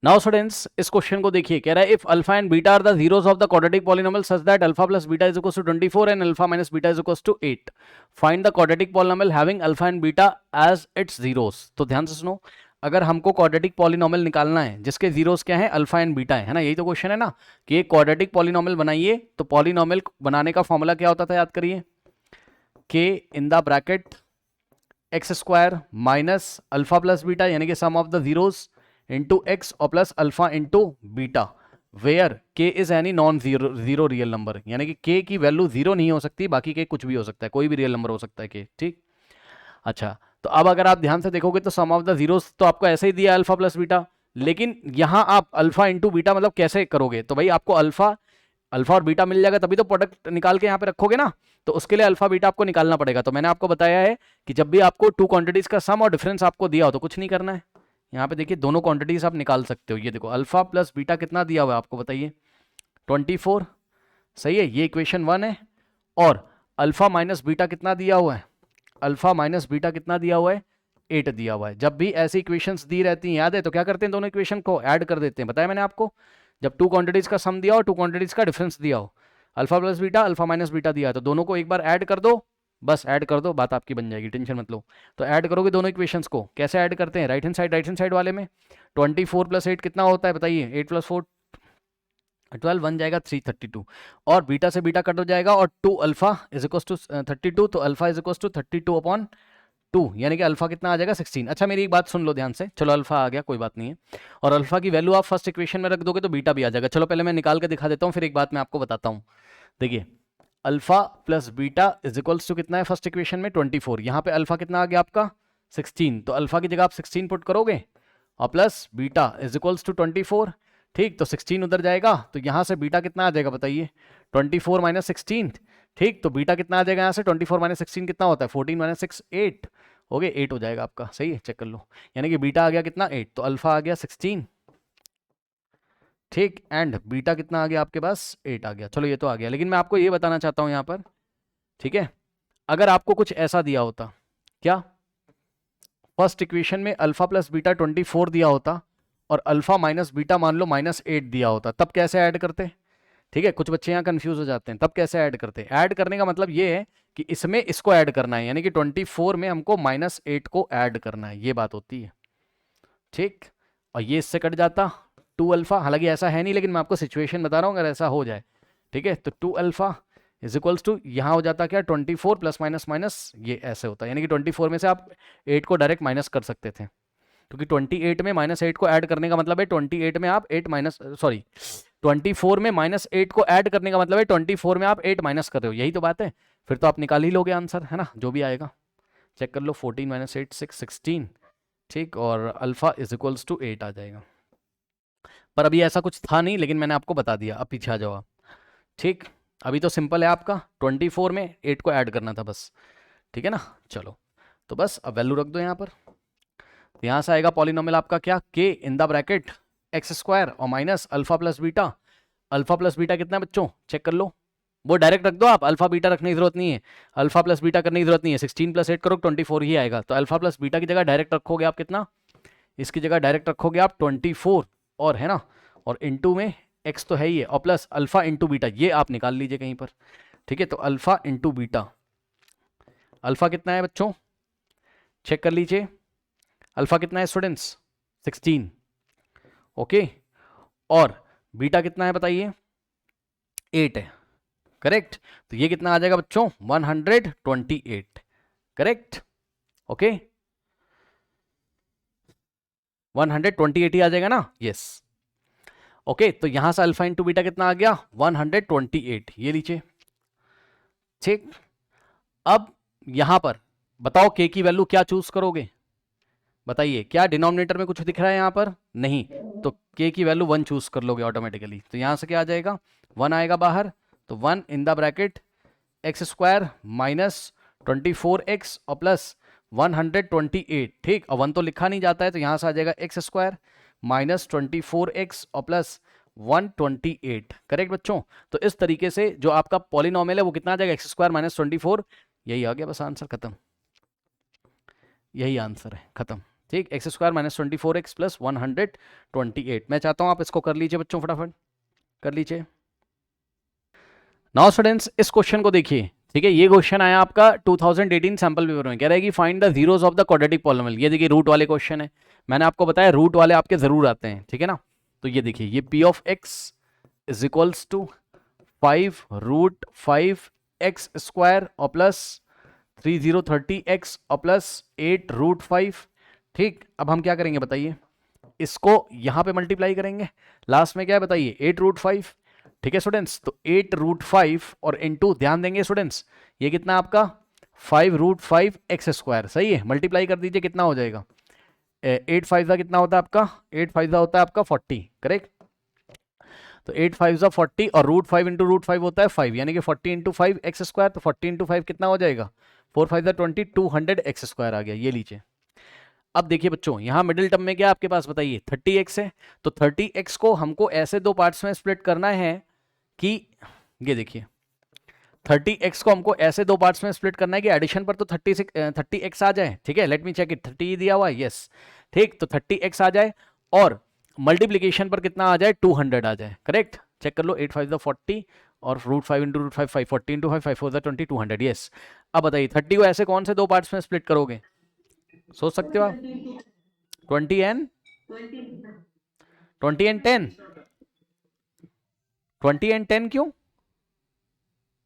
Now students इस question को देखिए, कह रहा है if alpha and beta are the zeros of the quadratic polynomial such that alpha plus beta is equals to 24 and alpha minus beta is equals to 8, find the quadratic polynomial having alpha and beta as its zeros. तो ध्यान से सुनो, अगर हमको quadratic polynomial निकालना है जिसके zeros क्या है, अल्फा एंड बीटा है ना, यही तो क्वेश्चन है ना कि एक क्वाड्रेटिक पॉलिनोमियल बनाइए। तो पॉलिनोमियल बनाने का फॉर्मूला क्या होता था, याद करिए, k in the bracket x square minus alpha plus beta यानी कि sum of the zeros into x और plus alpha into beta, where k is any non zero real number, यानी कि के की वैल्यू जीरो नहीं हो सकती, बाकी के कुछ भी हो सकता है, कोई भी रियल नंबर हो सकता है के। ठीक, अच्छा, तो अब अगर आप ध्यान से देखोगे तो सम ऑफ द जीरोस तो आपको ऐसे ही दिया अल्फा प्लस बीटा, लेकिन यहां आप अल्फा इंटू बीटा मतलब कैसे करोगे, तो भाई आपको अल्फा अल्फा और बीटा मिल जाएगा तभी तो प्रोडक्ट निकाल के यहाँ पे रखोगे ना, तो उसके लिए अल्फा बीटा आपको निकालना पड़ेगा। तो मैंने आपको बताया है कि जब भी आपको टू क्वांटिटीज का सम और डिफरेंस आपको दिया हो तो कुछ नहीं करना है, यहाँ पे देखिए दोनों क्वांटिटीज आप निकाल सकते हो। ये देखो अल्फा प्लस बीटा कितना दिया हुआ है आपको बताइए, 24, सही है, ये इक्वेशन 1 है। और अल्फा माइनस बीटा कितना दिया हुआ है, अल्फा माइनस बीटा कितना दिया हुआ है, 8 दिया हुआ है। जब भी ऐसी इक्वेशंस दी रहती हैं, याद है, तो क्या करते हैं, दोनों इक्वेशन को ऐड कर देते हैं, बताया मैंने आपको। जब टू क्वांटिटीज का सम दिया हो, टू क्वांटिटीज का डिफरेंस दिया हो, alpha plus beta alpha minus beta दिया है, तो दोनों को एक बार ऐड कर दो, बस ऐड कर दो, बात आपकी बन जाएगी, टेंशन मत लो। तो ऐड करोगे दोनों इक्वेशंस को, कैसे ऐड करते हैं, राइट हैंड साइड वाले में 24 प्लस 8 कितना होता है बताइए, 8 प्लस 4 12 बन जाएगा 332, और बीटा से बीटा कट हो जाएगा, और 2 अल्फा इज इक्वल टू 32, तो alpha is equal to 32 upon 2, यानी कि अल्फा कितना आ जाएगा 16। अच्छा मेरी एक बात सुन लो ध्यान से, चलो अल्फा आ गया कोई बात नहीं है, और अल्फा की वैल्यू आप फर्स्ट इक्वेशन में रख दोगे तो बीटा भी आ जाएगा। चलो पहले मैं निकाल के दिखा देता हूँ, फिर एक बात मैं आपको बताता हूँ। देखिए alpha plus beta is equals to कितना है फर्स्ट इक्वेशन में 24, यहाँ पे अल्फा कितना आ गया आपका 16, तो अल्फा की जगह आप 16 पुट करोगे और plus beta is equals to 24। ठीक, तो 16 उधर जाएगा तो यहाँ से बीटा कितना आ जाएगा बताइए, 24 माइनस 16। ठीक, तो बीटा कितना आ जाएगा यहाँ से, 24 माइनस 16 कितना होता है, 14 माइनस 6 8, हो गए 8 हो जाएगा आपका, सही है, चेक कर लो। यानी कि बीटा आ गया कितना 8, तो अल्फा आ गया 16, ठीक, एंड बीटा कितना आ गया आपके पास 8 आ गया। चलो ये तो आ गया, लेकिन मैं आपको ये बताना चाहता हूँ यहाँ पर, ठीक है, अगर आपको कुछ ऐसा दिया होता, क्या, फर्स्ट इक्वेशन में अल्फा प्लस बीटा 24 दिया होता और अल्फा माइनस बीटा मान लो -8 दिया होता, तब कैसे ऐड करते। ठीक है, कुछ बच्चे यहाँ कंफ्यूज हो जाते हैं, तब कैसे ऐड करते हैं। ऐड करने का मतलब ये है कि इसमें इसको ऐड करना है, यानी कि 24 में हमको -8 को ऐड करना है, ये बात होती है। ठीक, और ये इससे कट जाता 2 अल्फा, हालांकि ऐसा है नहीं लेकिन मैं आपको सिचुएशन बता रहा हूँ अगर ऐसा हो जाए। ठीक है, तो 2 अल्फा इज इक्वल्स टू यहाँ हो जाता क्या 24 प्लस माइनस माइनस, ये ऐसे होता है, यानी कि 24 में से आप 8 को डायरेक्ट माइनस कर सकते थे, क्योंकि 28 में -8 को ऐड करने का मतलब है 28 में आप 8 माइनस, सॉरी 24 में -8 को ऐड करने का मतलब है 24 में आप 8 माइनस कर रहे हो, यही तो बात है। फिर तो आप निकाल ही लोगे आंसर, है ना, जो भी आएगा चेक कर लो, 14 माइनस 8 6 16, ठीक, और अल्फा इज इक्वल्स टू 8 आ जाएगा। पर अभी ऐसा कुछ था नहीं, लेकिन मैंने आपको बता दिया, अब पीछे आ जाओ आप। ठीक, अभी तो सिंपल है आपका, 24 में 8 को ऐड करना था बस, ठीक है ना। चलो तो बस अब वैल्यू रख दो यहाँ पर, तो यहाँ से आएगा पॉलिनोमियल आपका क्या, k in the bracket x square और minus alpha plus beta. Alpha plus beta कितना है बच्चों, चेक कर लो, वो डायरेक्ट रख दो आप, अल्फा बीटा रखने की जरूरत नहीं है, अल्फा प्लस बीटा करने की जरूरत नहीं है, 16 प्लस 8 करो 24 ही आएगा। तो अल्फा प्लस बीटा की जगह डायरेक्ट रखोगे आप कितना, इसकी जगह डायरेक्ट रखोगे आप 24, और है ना, और इंटू में एक्स तो है ही है, और प्लस अल्फा इंटू बीटा, ये आप निकाल लीजिए कहीं पर। ठीक है, तो अल्फा इंटू बीटा, अल्फा कितना है बच्चों, चेक कर लीजिए, अल्फा कितना है स्टूडेंट्स 16, ओके, और बीटा कितना है बताइए 8 है, करेक्ट। तो ये कितना आ जाएगा बच्चों 128, करेक्ट, ओके, 128 ही आ जाएगा ना, यस, ओके। तो यहां से अल्फा इंटू बीटा कितना आ गया 128, ये लीजिए, ठीक। अब यहां पर बताओ के की वैल्यू क्या चूज करोगे, बताइए, क्या डिनोमिनेटर में कुछ दिख रहा है यहाँ पर, नहीं, तो के की वैल्यू 1 चूज कर लोगे ऑटोमेटिकली। तो यहां से क्या आ जाएगा 1 आएगा बाहर, तो 1 इन the bracket x square minus 24x और प्लस 128, ठीक, और 1 तो लिखा नहीं जाता है, तो यहां से आ जाएगा एक्स स्क्वायर माइनस 24x और प्लस 128, करेक्ट बच्चों। तो इस तरीके से जो आपका पॉलिनोमियल है वो कितना आ जाएगा, एक्स स्क्वायर माइनस 24, यही आ गया, बस आंसर खत्म, यही आंसर है, खत्म। ठीक, x square minus 24x plus 128। मैं चाहता हूं आप इसको कर लीजिए बच्चों, फटाफट कर लीजिए। नाउ स्टूडेंट्स इस क्वेश्चन को देखिए, ठीक है, ये क्वेश्चन आया आपका 2018 सैंपल पेपर में, कह रहा है कि find the zeros of the quadratic polynomial. ये देखिए रूट वाले क्वेश्चन है, मैंने आपको बताया रूट वाले आपके जरूर आते हैं, ठीक है ना। तो ये देखिए, ये p of x is equals to 5 root 5 x square और प्लस 3030x और प्लस 8 रूट 5। ठीक, अब हम क्या करेंगे बताइए, इसको यहां पे मल्टीप्लाई करेंगे, लास्ट में क्या है बताइए, 8 रूट 5। ठीक है स्टूडेंट्स, तो 8 रूट 5 और इनटू, ध्यान देंगे स्टूडेंट्स, ये कितना आपका 5 रूट 5 एक्स स्क्वायर, सही है, मल्टीप्लाई कर दीजिए, कितना हो जाएगा 8 5 का कितना होता है आपका, 8 5 का होता है आपका 40, करेक्ट। तो 8 5 जा 40 और रूट 5 इंटू रूट 5 होता है 5, यानी कि 40 इंटू 5 एक्स स्क्वायर, तो 40 इंटू 5 कितना हो जाएगा 4 5 जा 20, 200 एक्स स्क्वायर आ गया, ये लीजिए। अब देखिए बच्चों, यहां मिडिल टर्म में क्या आपके पास बताइए 30x है, तो 30x को हमको ऐसे दो पार्ट्स में स्प्लिट करना है कि, ये देखिए 30x को हमको ऐसे दो पार्ट्स में स्प्लिट करना है कि एडिशन पर तो 30x आ जाए, ठीक है, लेट मी चेक इट, 30 दिया हुआ है, यस, ठीक, तो 30x आ जाए और मल्टीप्लीकेशन पर कितना आ जाए 200 आ जाए, करेक्ट, चेक कर लो, 8 5 40 और root 5 into root 5 5, 40 into 5 5 4 20, 200, yes. अब बताइए 30 को ऐसे कौन से दो पार्ट्स में स्प्लिट करोगे, सोच सकते हो आप, 20 एंड 10, 20 एंड 10 क्यों,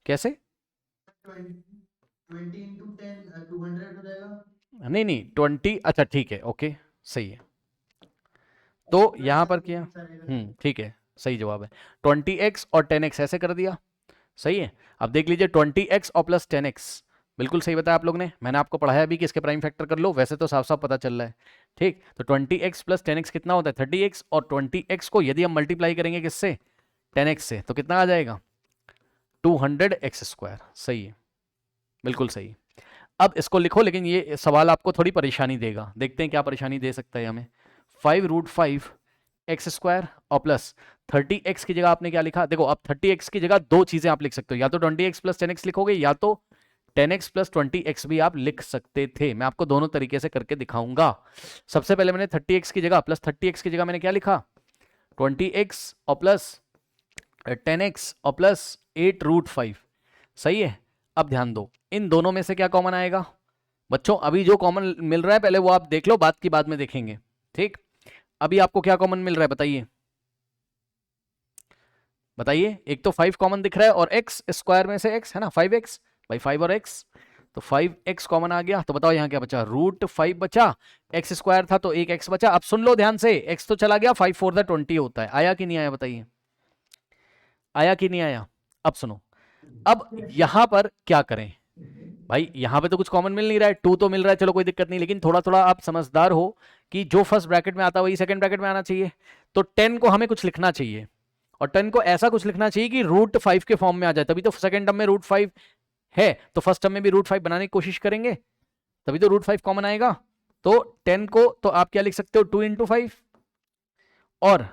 कैसे, 20 इंटू 10 200 हो जाएगा। नहीं नहीं 20, अच्छा ठीक है, ओके, सही है, तो यहां पर क्या, ठीक है, सही जवाब है, 20x और 10x ऐसे कर दिया, सही है। अब देख लीजिए 20x और प्लस 10x, बिल्कुल सही बताया आप लोग ने, मैंने आपको पढ़ाया भी कि इसके प्राइम फैक्टर कर लो, वैसे तो साफ साफ पता चल रहा है, ठीक। तो 20x प्लस 10x कितना होता है 30x, और 20x को यदि हम मल्टीप्लाई करेंगे किससे 10x से, तो कितना आ जाएगा 200x स्क्वायर, सही है, बिल्कुल सही। अब इसको लिखो, लेकिन ये सवाल आपको थोड़ी परेशानी देगा, देखते हैं क्या परेशानी दे सकता है हमें। 5 रूट 5 एक्स स्क्वायर और प्लस 30x की जगह आपने क्या लिखा, देखो अब 30x की जगह दो चीजें आप लिख सकते हो, या तो 20x प्लस 10x लिखोगे, या तो 10x प्लस 20x भी आप लिख सकते थे, मैं आपको दोनों तरीके से करके दिखाऊंगा। सबसे पहले मैंने 30x की जगह प्लस 30x की जगह मैंने क्या लिखा 20x और प्लस 10x और प्लस 8 रूट 5, सही है। अब ध्यान दो, इन दोनों में से क्या कॉमन आएगा बच्चों, अभी जो कॉमन मिल रहा है पहले वो आप देख लो, बात की बाद में देखेंगे, ठीक। अभी आपको क्या कॉमन मिल रहा है बताइए, बताइए, एक तो 5 कॉमन दिख रहा है और x स्क्वायर में से x है ना 5x, भाई 5 और x, तो 5x कॉमन आ गया, तो बताओ यहाँ क्या बचा, रूट 5 बचा, x स्क्वायर था तो एक x बचा। अब सुन लो ध्यान से, x तो चला गया, 5 4 20 होता है, आया कि नहीं आया बताइए, आया कि नहीं आया। अब सुनो, अब यहां पर क्या करें भाई, यहां पे तो कुछ कॉमन मिल नहीं रहा है, 2 तो मिल रहा है, चलो कोई दिक्कत नहीं, लेकिन थोड़ा थोड़ा आप समझदार हो कि जो फर्स्ट ब्रैकेट में आता है वही सेकंड ब्रैकेट में आना चाहिए, तो 10 को हमें कुछ लिखना चाहिए, और 10 को ऐसा कुछ लिखना चाहिए कि रूट 5 के फॉर्म में आ जाए, तभी तो सेकंड टर्म में रूट 5 है, तो फर्स्ट टर्म में भी रूट 5 बनाने की कोशिश करेंगे, तभी तो रूट 5 कॉमन आएगा। तो 10 को तो आप क्या लिख सकते हो 2 इंटू 5, और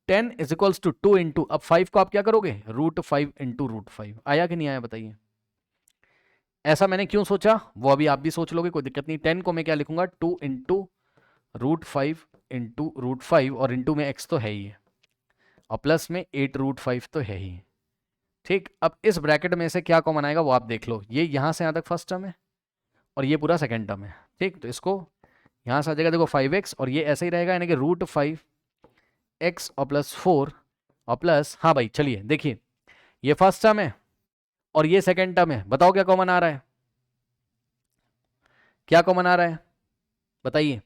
10 इज इक्वल्स टू 2 इंटू, अब 5 को आप क्या करोगे रूट 5 इंटू रूट 5, आया कि नहीं आया बताइए। ऐसा मैंने क्यों सोचा वो अभी आप भी सोच लोगे, कोई दिक्कत नहीं। 10 को मैं क्या लिखूंगा 2 इंटू रूट 5 इंटू रूट 5, और इंटू में x तो है ही है, और प्लस में 8 रूट 5 तो है ही, ठीक। अब इस ब्रैकेट में से क्या कॉमन आएगा वो आप देख लो, ये यहां से यहां तक फर्स्ट टर्म है और ये पूरा सेकेंड टर्म है, ठीक। तो इसको यहां से आ जाएगा देखो 5x, और ये ऐसे ही रहेगा, यानी कि रूट 5x और प्लस 4 और प्लस, हाँ भाई चलिए देखिए, ये फर्स्ट टर्म है और ये सेकेंड टर्म है, बताओ क्या कॉमन आ रहा है, क्या कॉमन आ रहा है बताइए।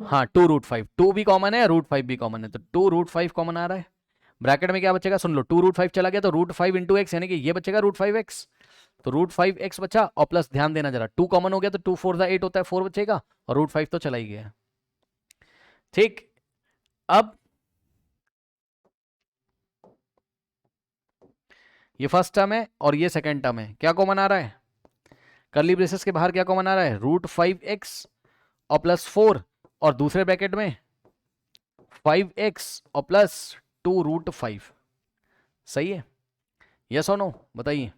हाँ 2 रूट 5, 2 भी कॉमन है रूट 5 भी कॉमन है, तो 2 रूट 5 कॉमन आ रहा है। ब्रैकेट में क्या बचेगा सुन लो, 2 रूट 5 चला गया तो रूट 5 इंटू एक्स, यानी कि ये बचेगा रूट 5x, तो रूट 5x बचा, और प्लस ध्यान देना जरा 2 कॉमन हो गया तो 2 4 8 होता है, 4 बचेगा, और रूट 5 तो चला ही गया, ठीक। अब ये फर्स्ट टर्म है और ये सेकेंड टर्म है, क्या कॉमन आ रहा है, कर्ली ब्रेसेस के बाहर क्या कॉमन आ रहा है रूट 5x और प्लस 4, और दूसरे ब्रैकेट में 5x और प्लस 2 रूट 5, सही है, यस और नो बताइए।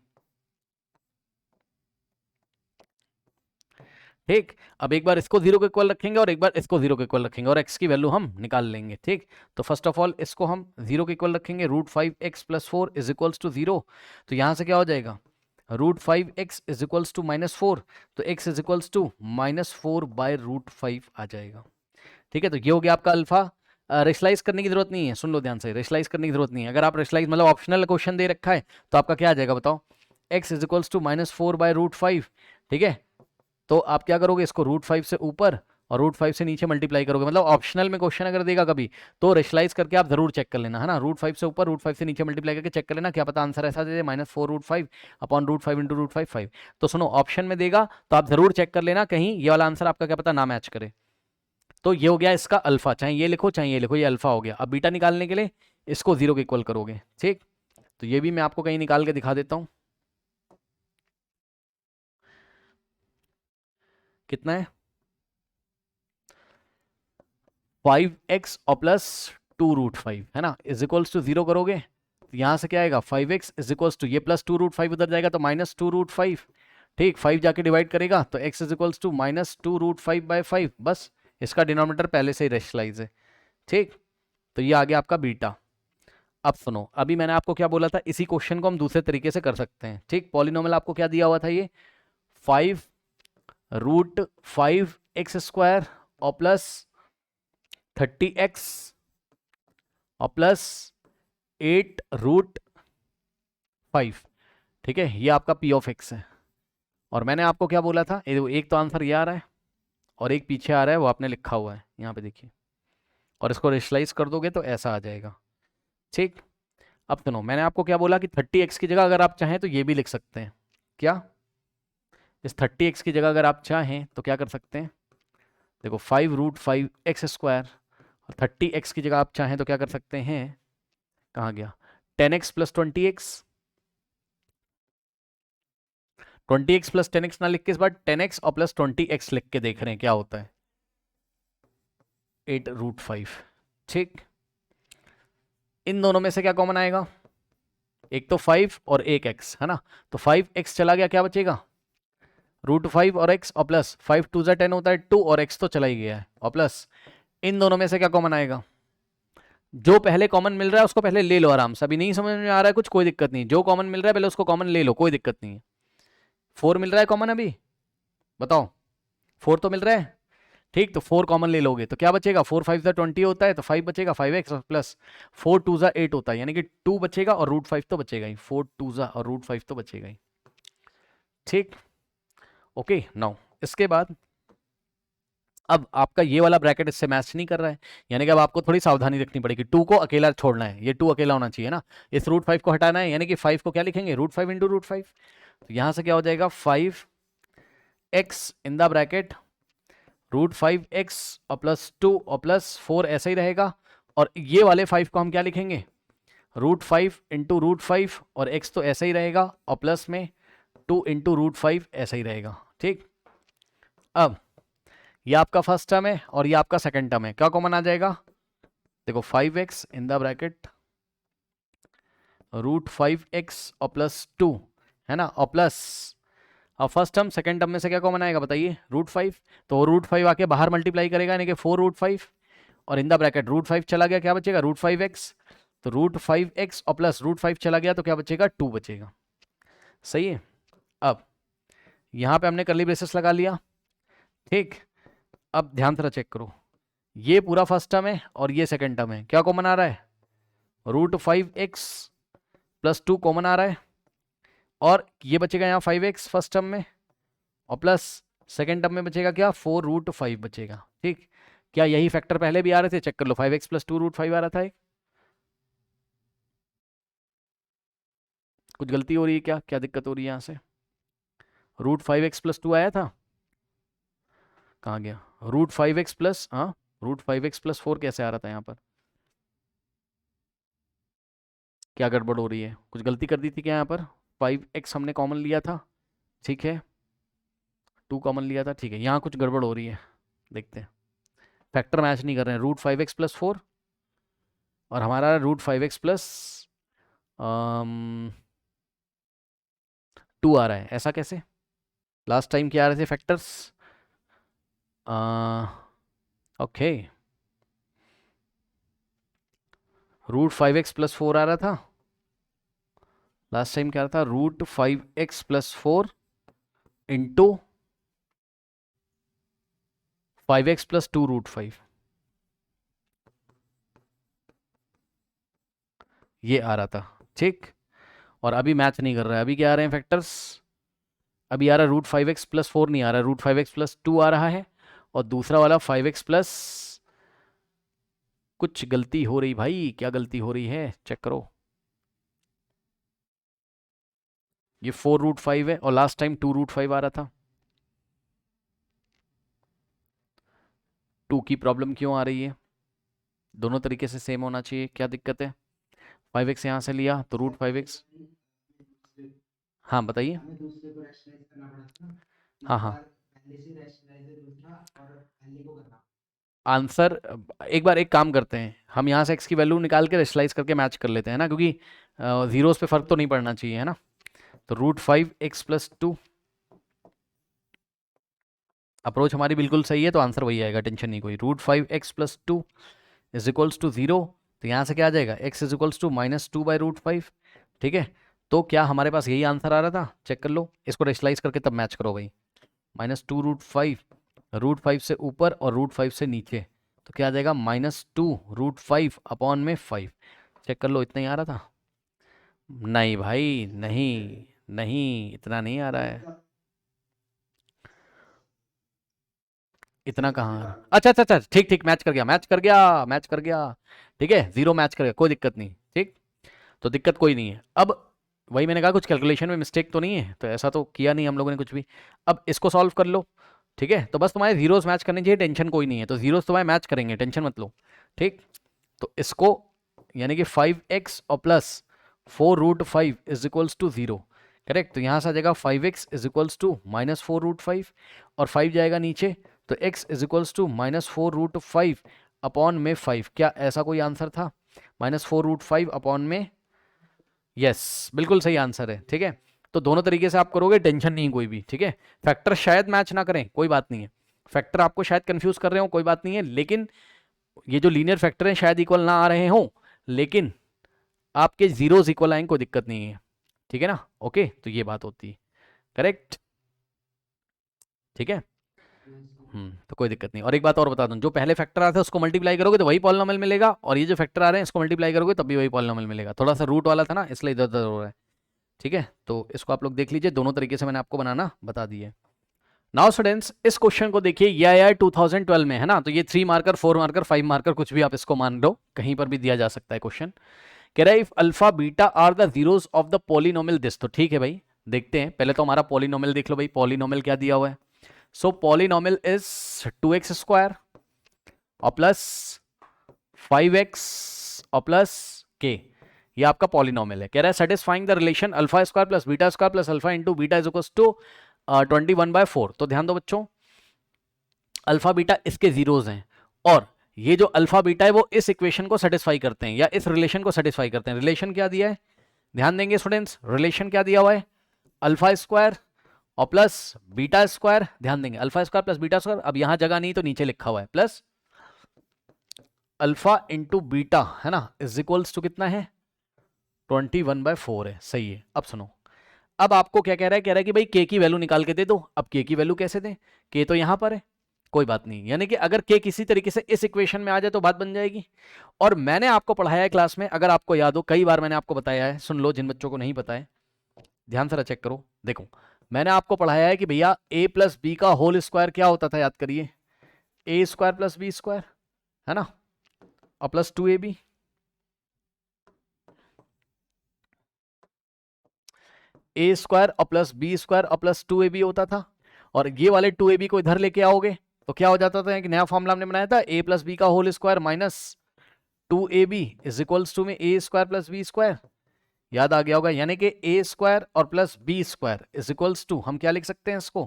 ठीक, अब एक बार इसको 0 के इक्वल रखेंगे और एक बार इसको 0 के इक्वल रखेंगे और x की वैल्यू हम निकाल लेंगे। ठीक, तो फर्स्ट ऑफ ऑल इसको हम 0 के इक्वल रखेंगे, √5x+4 इज इक्वल्स टू 0। तो यहाँ से क्या हो जाएगा, √5x इज इक्वल्स टू -4, तो x इज इक्वल्स टू -4/√5 आ जाएगा। ठीक है, तो ये हो गया आपका अल्फा। रेशलाइज करने की जरूरत नहीं है, सुन लो ध्यान से, रेशलाइज करने की जरूरत नहीं है। अगर आप रेशलाइज मतलब ऑप्शनल क्वेश्चन दे रखा है तो आपका क्या आ जाएगा बताओ, x इज इक्वल्स टू -4/√5। ठीक है, तो आप क्या करोगे, इसको √5 से ऊपर और √5 से नीचे मल्टीप्लाई करोगे। मतलब ऑप्शनल में क्वेश्चन अगर देगा कभी तो रेशलाइज करके आप जरूर चेक कर लेना, है ना। √5 से ऊपर √5 से नीचे मल्टीप्लाई करके चेक कर लेना, क्या पता आंसर ऐसा दे दे -4√5 अपॉन √5 इंटू √5 5। तो सुनो, ऑप्शन में देगा तो आप जरूर चेक कर लेना, कहीं ये वाला आंसर आपका क्या पता ना मैच करे। तो ये हो गया इसका अल्फा, चाहे ये लिखो चाहे ये लिखो, ये अल्फा हो गया। अब बीटा निकालने के लिए इसको 0 के इक्वल करोगे। ठीक, तो ये भी मैं आपको कहीं निकाल के दिखा देता हूं, कितना है 5x और प्लस 2√5, है ना, इज इक्वल्स टू 0 करोगे तो यहां से क्या आएगा 5x इज इक्वल्स टू ये प्लस 2√5 उधर जाएगा तो -2√5। ठीक, 5 जाके डिवाइड करेगा तो x इज इक्वल्स टू -2√5/5, बस इसका डिनोमिनेटर पहले से ही रेशलाइज है। ठीक, तो ये आ गया आपका बीटा। अब सुनो, अभी मैंने आपको क्या बोला था, इसी क्वेश्चन को हम दूसरे तरीके से कर सकते हैं। ठीक, पॉलिनोमियल आपको क्या दिया हुआ था, ये 5√5x² और प्लस 30x और प्लस 8√5। ठीक है, ये आपका p ऑफ x है। और मैंने आपको क्या बोला था, एक तो आंसर ये आ रहा है और एक पीछे आ रहा है, वो आपने लिखा हुआ है यहाँ पे देखिए, और इसको रेशलाइज कर दोगे तो ऐसा आ जाएगा। ठीक, अब सुनो, मैंने आपको क्या बोला कि 30x की जगह अगर आप चाहें तो ये भी लिख सकते हैं। क्या, इस 30x की जगह अगर आप चाहें तो क्या कर सकते हैं, देखो 5√5x² और 30x की जगह आप चाहें तो क्या कर सकते हैं, कहाँ गया 10x plus 20x, 20x plus 10x ना लिख के इस बार 10x और प्लस 20x लिख के देख रहे हैं क्या होता है, 8√5। ठीक, इन दोनों में से क्या कॉमन आएगा, एक तो 5 और एक x, है ना, तो 5x चला गया, क्या बचेगा √5 और x और प्लस 5 2 10 होता है 2 और x तो चला ही गया है, और प्लस इन दोनों में से क्या कॉमन आएगा, जो पहले कॉमन मिल रहा है उसको पहले ले लो आराम से, अभी नहीं समझ में आ रहा है कुछ, कोई दिक्कत नहीं, जो कॉमन मिल रहा है पहले उसको कॉमन ले लो, कोई दिक्कत नहीं है। 4 मिल रहा है कॉमन अभी, बताओ 4 तो मिल रहा है। ठीक, तो 4 कॉमन ले लोगे तो क्या बचेगा, 4 5 20 होता है तो 5 बचेगा, 5x प्लस 4 2 8 होता है, यानी कि 2 बचेगा और √5 तो बचेगा ही, 4 2 और √5 तो बचेगा ही। ठीक, ओके, नाउ इसके बाद अब आपका ये वाला ब्रैकेट इससे मैच नहीं कर रहा है, यानी कि अब आपको थोड़ी सावधानी रखनी पड़ेगी, 2 को अकेला छोड़ना है, ये 2 अकेला होना चाहिए ना, इस √5 को हटाना है, यानी कि 5 को क्या लिखेंगे √5 इंटू √5। तो यहां से क्या हो जाएगा 5x in the bracket √5x और प्लस 2 और प्लस 4 ऐसा ही रहेगा, और ये वाले 5 को हम क्या लिखेंगे √5 इंटू √5 और x तो ऐसा ही रहेगा, और प्लस में 2 इंटू √5 ऐसा ही रहेगा। ठीक, अब ये आपका फर्स्ट टर्म है और ये आपका सेकंड टर्म है, क्या कॉमन आ जाएगा, देखो 5x in the bracket √5x और प्लस 2, है ना, और प्लस, अब फर्स्ट टर्म सेकंड टर्म में से क्या कॉमन आएगा बताइए √5, तो √5 आके बाहर मल्टीप्लाई करेगा, यानी कि 4√5 और इन द ब्रैकेट √5 चला गया, क्या बचेगा √5x, तो √5x और प्लस √5 चला गया तो क्या बचेगा 2 बचेगा। सही है, अब यहां पे हमने कर्ली ब्रेसेस लगा लिया। ठीक, अब ध्यान से चेक करो, ये पूरा फर्स्ट टर्म है और ये सेकंड टर्म है, क्या कॉमन आ रहा है √5x प्लस 2 कॉमन आ रहा है, और ये बचेगा यहाँ 5x फर्स्ट टर्म में, और प्लस सेकंड टर्म में बचेगा क्या 4√5 बचेगा। ठीक, क्या यही फैक्टर पहले भी आ रहे थे, चेक कर लो, 5x प्लस 2√5 आ रहा था, कुछ गलती हो रही है क्या, क्या दिक्कत हो रही है यहाँ से, √5x प्लस 2 आया था, कहाँ गया √5x प्लस, हाँ √5x प्लस 4 कैसे आ रहा था यहाँ पर, क्या गड़बड़ हो रही है, कुछ गलती कर दी थी क्या यहाँ पर, 5x हमने कॉमन लिया था, ठीक है 2 कॉमन लिया था, ठीक है, यहाँ कुछ गड़बड़ हो रही है, देखते हैं, फैक्टर मैच नहीं कर रहे हैं, √5x प्लस 4 और हमारा √5x प्लस 2 आ रहा है, ऐसा कैसे, लास्ट टाइम क्या आ रहे थे फैक्टर्स ओके, √5x+4 आ रहा था लास्ट टाइम, क्या था √5x+4 इंटू 5x+2 √5, ये आ रहा था, ठीक। और अभी मैच नहीं कर रहा है, अभी क्या आ रहे हैं फैक्टर्स, अभी आ रहा है √5x+4 नहीं आ रहा है, √5x+2 आ रहा है, और दूसरा वाला 5x+, कुछ गलती हो रही भाई, क्या गलती हो रही है चेक करो, ये 4 √5 है और लास्ट टाइम 2 √5 आ रहा था। 2 की प्रॉब्लम क्यों आ रही है, दोनों तरीके से सेम होना चाहिए, क्या दिक्कत है। 5x यहाँ से लिया तो √5x, हाँ बताइए। हमें दूसरे को रैशनलाइज करना पड़ा था ना, इस हाँ हाँ, बार पहले से रैशनलाइज है दूसरा और पहले को करना। आंसर, एक बार एक काम करते हैं, हम यहाँ से x की वैल्यू निकाल के रेशलाइज करके मैच कर लेते हैं ना, क्योंकि जीरोस पे फर्क तो नहीं पड़ना चाहिए है ना। तो √5x+2, अप्रोच हमारी बिल्कुल सही है, तो आंसर वही आएगा, टेंशन नहीं कोई। √5x+2 इज इक्वल्स टू 0, तो यहाँ से क्या आ जाएगा, x इज इक्वल्स टू -2/√5, ठीक है। तो क्या हमारे पास यही आंसर आ रहा था, चेक कर लो, इसको रेशलाइज करके तब मैच करो भाई। -2 √5, √5 से ऊपर और √5 से नीचे, तो क्या आ जाएगा -2 √5/5, चेक कर लो, इतना ही आ रहा था। नहीं भाई, नहीं नहीं, इतना नहीं आ रहा है, इतना कहाँ आ रहा, अच्छा अच्छा अच्छा, ठीक ठीक, मैच कर गया, मैच कर गया, मैच कर गया, ठीक है, जीरो मैच कर गया, कोई दिक्कत नहीं, ठीक। तो दिक्कत कोई नहीं है। अब वही मैंने कहा, कुछ कैलकुलेशन में मिस्टेक तो नहीं है, तो ऐसा तो किया नहीं हम लोगों ने कुछ भी। अब इसको सॉल्व कर लो, ठीक है, तो बस तुम्हारे जीरोस मैच करने चाहिए, टेंशन कोई नहीं है, तो जीरोस तुम्हारे मैच करेंगे, टेंशन मत लो, ठीक। तो इसको, यानी कि 5x और plus 4 √5 is equals to 0, correct. तो यहाँ से आ जाएगा 5x इज इक्वल्स टू -4 √5, और 5 जाएगा नीचे, तो x is equals to -4 √5 upon में 5, क्या ऐसा कोई आंसर था, -4 √5 अपॉन में, यस बिल्कुल सही आंसर है, ठीक है। तो दोनों तरीके से आप करोगे, टेंशन नहीं कोई भी, ठीक है। फैक्टर शायद मैच ना करें, कोई बात नहीं है, फैक्टर आपको शायद कंफ्यूज कर रहे हो, कोई बात नहीं है, लेकिन ये जो लीनियर फैक्टर हैं शायद इक्वल ना आ रहे हों, लेकिन आपके जीरोस इक्वल आएंगे, कोई दिक्कत नहीं है, ठीक है ना। ओके, तो ये बात होती है, करेक्ट, ठीक है। तो कोई दिक्कत नहीं। और एक बात और बता दूं, जो पहले फैक्टर आते हैं उसको मल्टीप्लाई करोगे तो वही पॉलिनॉमियल मिलेगा, और ये जो फैक्टर आ रहे हैं इसको मल्टीप्लाई करोगे तब भी वही पॉलिनॉमियल मिलेगा, थोड़ा सा रूट वाला था ना, इसलिए इधर उधर हो रहा है, ठीक है। तो इसको आप लोग देख लीजिए, दोनों तरीके से मैंने आपको बनाना बता दिए। नाउ स्टूडेंट्स, इस क्वेश्चन को देखिए, ये आया है 2012 में, है ना, तो ये 3 मार्कर, 4 मार्कर, 5 मार्कर, कुछ भी आप इसको मान लो, कहीं पर भी दिया जा सकता है क्वेश्चन। कह रहा है if alpha beta are the zeros of the polynomial this, तो ठीक है भाई, देखते हैं, पहले तो हमारा पॉलिनोमियल देख लो भाई, पॉलिनोमियल क्या दिया हुआ है। सो पॉलिनोमियल इज 2x² और प्लस 5x और प्लस k, ये आपका पॉलिनोमियल है। कह रहा है satisfying the relation alpha square plus beta square plus alpha into beta is equals to 21/4। तो ध्यान दो बच्चों, अल्फा बीटा इसके जीरोज हैं, और ये जो अल्फा बीटा है वो इस इक्वेशन को सेटिस्फाई करते हैं, या इस रिलेशन को सेटिस्फाई करते हैं। रिलेशन क्या दिया है, ध्यान देंगे स्टूडेंट्स, रिलेशन क्या दिया हुआ है, अल्फा स्क्वायर और प्लस बीटा स्क्वायर, ध्यान देंगे, alpha square plus beta square, अब यहां जगह नहीं तो नीचे लिखा हुआ है, प्लस अल्फा इंटू बीटा, है ना, इज इक्वल्स टू कितना है, 21/4 है, सही है। अब सुनो, अब आपको क्या कह रहा है, कह रहा है कि भाई के की वैल्यू निकाल के दे दो। अब के की वैल्यू कैसे दें, के तो यहां पर है, कोई बात नहीं, यानी कि अगर के किसी तरीके से इस इक्वेशन में आ जाए तो बात बन जाएगी। और मैंने आपको पढ़ाया है क्लास में, अगर आपको याद हो, कई बार मैंने आपको बताया है, सुन लो जिन बच्चों को नहीं पता है, ध्यान से चेक करो, देखो मैंने आपको पढ़ाया है कि भैया a प्लस बी का होल स्क्वायर क्या होता था, याद करिए, a² प्लस b², है ना, और प्लस 2ab, a² और प्लस b² और प्लस 2ab होता था। और ये वाले 2ab को इधर लेके आओगे तो क्या हो जाता था, एक नया फॉर्मूला हमने बनाया था, a प्लस बी का whole square minus 2ab is equals to में a² प्लस b², याद आ गया होगा, यानी कि a² और plus b² is equals to, हम क्या लिख सकते हैं इसको,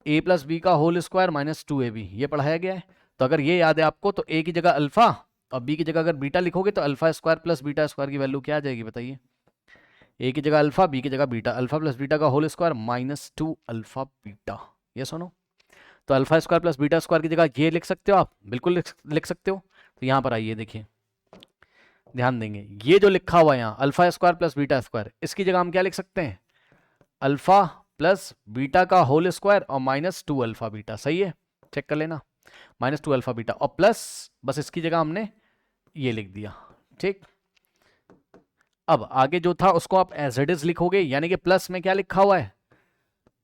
a प्लस बी का होल स्क्वायर माइनस 2ab, ये पढ़ाया गया है। तो अगर ये याद है आपको, तो a की जगह अल्फा और b की जगह अगर बीटा लिखोगे तो alpha square plus beta square की वैल्यू क्या आ जाएगी बताइए, a की जगह अल्फा, b की जगह बीटा, अल्फा प्लस बीटा का होल स्क्वायर -2 अल्फा बीटा, ये सुनो। तो alpha square plus beta square की जगह ये लिख सकते हो आप, बिल्कुल लिख सकते हो। तो यहाँ पर आइए देखिए, ध्यान देंगे, ये जो लिखा हुआ है यहाँ alpha square plus beta square, इसकी जगह हम क्या लिख सकते हैं, अल्फा प्लस बीटा का होल स्क्वायर और माइनस 2 अल्फा बीटा। सही है, चेक कर लेना, माइनस 2 अल्फा बीटा और प्लस, बस इसकी जगह हमने ये लिख दिया। ठीक, अब आगे जो था उसको आप एज इट इज लिखोगे, यानी कि प्लस में क्या लिखा हुआ है,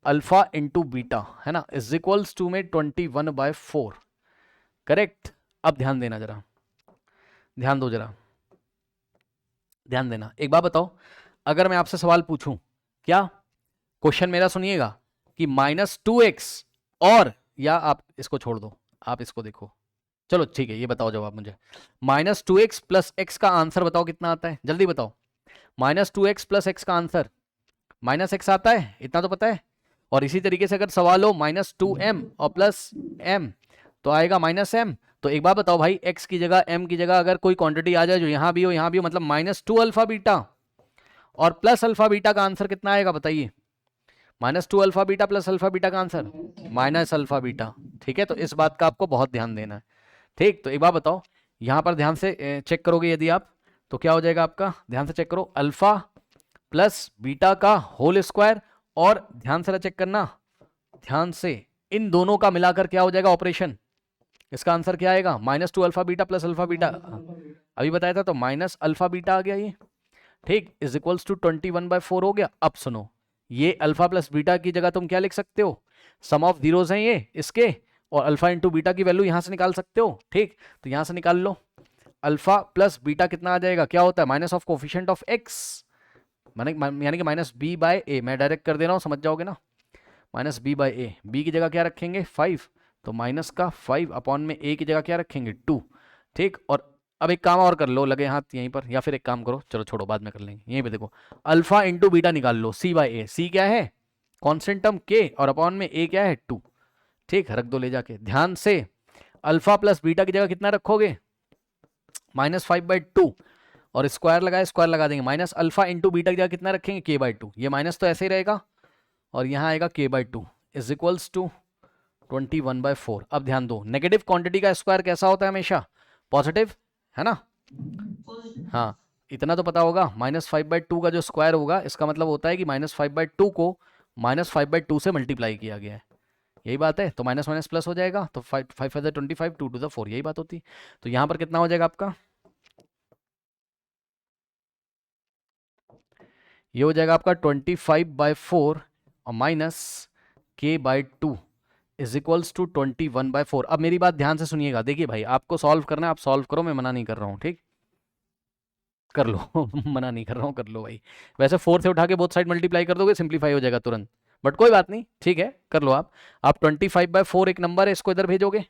अल्फा इंटू बीटा, है ना, इज इक्वल्स टू में 21/4। करेक्ट। अब ध्यान देना जरा, ध्यान दो जरा, ध्यान देना। एक बात बताओ, अगर मैं आपसे सवाल पूछूं, क्या क्वेश्चन मेरा सुनिएगा, कि -2x और, या आप इसको छोड़ दो, आप इसको देखो, चलो ठीक है, ये बताओ जवाब मुझे, -2x प्लस x का आंसर बताओ कितना आता है, जल्दी बताओ। -2x प्लस x का आंसर -x आता है, इतना तो पता है। और इसी तरीके से अगर सवाल हो -2m और प्लस m, तो आएगा -m। तो एक बात बताओ भाई, x की जगह m की जगह अगर कोई क्वांटिटी आ जाए जो यहां भी हो यहां भी हो, मतलब -2 अल्फा बीटा और प्लस अल्फा बीटा का आंसर कितना आएगा बताइए, -2 alpha beta plus alpha beta का आंसर माइनस अल्फा बीटा। ठीक है, तो इस बात का आपको बहुत ध्यान देना है। ठीक, तो एक बात बताओ, यहां पर ध्यान से चेक करोगे यदि आप, तो क्या हो जाएगा आपका, ध्यान से चेक करो, अल्फा प्लस बीटा का होल स्क्वायर, और ध्यान से चेक करना, ध्यान से, इन दोनों का मिलाकर क्या हो जाएगा ऑपरेशन, इसका आंसर क्या आएगा, -2 alpha beta plus alpha beta, अभी बताया था, तो माइनस अल्फा बीटा आ गया ये। ठीक, इज इक्वल्स टू 21/4 हो गया। अब सुनो, ये अल्फा प्लस बीटा की जगह तुम क्या लिख सकते हो, सम ऑफ जीरोस हैं ये इसके, और अल्फा इंटू बीटा की वैल्यू यहां से निकाल सकते हो। ठीक, तो यहां से निकाल लो, अल्फा प्लस बीटा कितना आ जाएगा, क्या होता है, minus of coefficient of x, यानी कि -b/a, मैं डायरेक्ट कर दे रहा हूं, समझ जाओगे ना, -b/a, b की जगह क्या रखेंगे 5, तो माइनस का 5 अपॉन में a की जगह क्या रखेंगे 2। ठीक, और अब एक काम और कर लो, लगे हाथ यहीं पर, या फिर एक काम करो, चलो छोड़ो बाद में कर लेंगे, यहीं पे देखो, अल्फा इंटू बीटा निकाल लो, c/a, c क्या है कॉन्स्टेंट टर्म k, और अपॉन में a क्या है 2। ठीक, रख दो ले जाके, ध्यान से, अल्फा प्लस बीटा की जगह कितना रखोगे, -5/2, और स्क्वायर लगाए, स्क्वायर लगा देंगे, माइनस अल्फा इंटू बीटा की जगह कितना रखेंगे k/2, ये माइनस तो ऐसे ही रहेगा, और यहाँ आएगा k/2 इज इक्वल्स टू 21/4। अब ध्यान दो, नेगेटिव क्वांटिटी का स्क्वायर कैसा होता है, हमेशा पॉजिटिव, है ना, हाँ, इतना तो पता होगा, -5/2 का जो स्क्वायर होगा, इसका मतलब होता है कि -5/2 को -5/2 से मल्टीप्लाई किया गया है, यही बात है, तो माइनस माइनस प्लस हो जाएगा, तो 5 5 25, 2 to the 4, यही बात होती है। तो यहां पर कितना हो जाएगा आपका, ये हो जाएगा आपका 25/4 और minus k/2 is equals to 21/4। अब मेरी बात ध्यान से सुनिएगा, देखिए भाई, आपको सॉल्व करना है, आप सॉल्व करो, मैं मना नहीं कर रहा हूँ, ठीक, कर लो मना नहीं कर रहा हूँ, कर लो भाई। वैसे 4 से उठा के बोथ साइड मल्टीप्लाई कर दोगे, सिंप्लीफाई हो जाएगा तुरंत, बट कोई बात नहीं, ठीक है, कर लो आप 25/4 एक नंबर है, इसको इधर भेजोगे,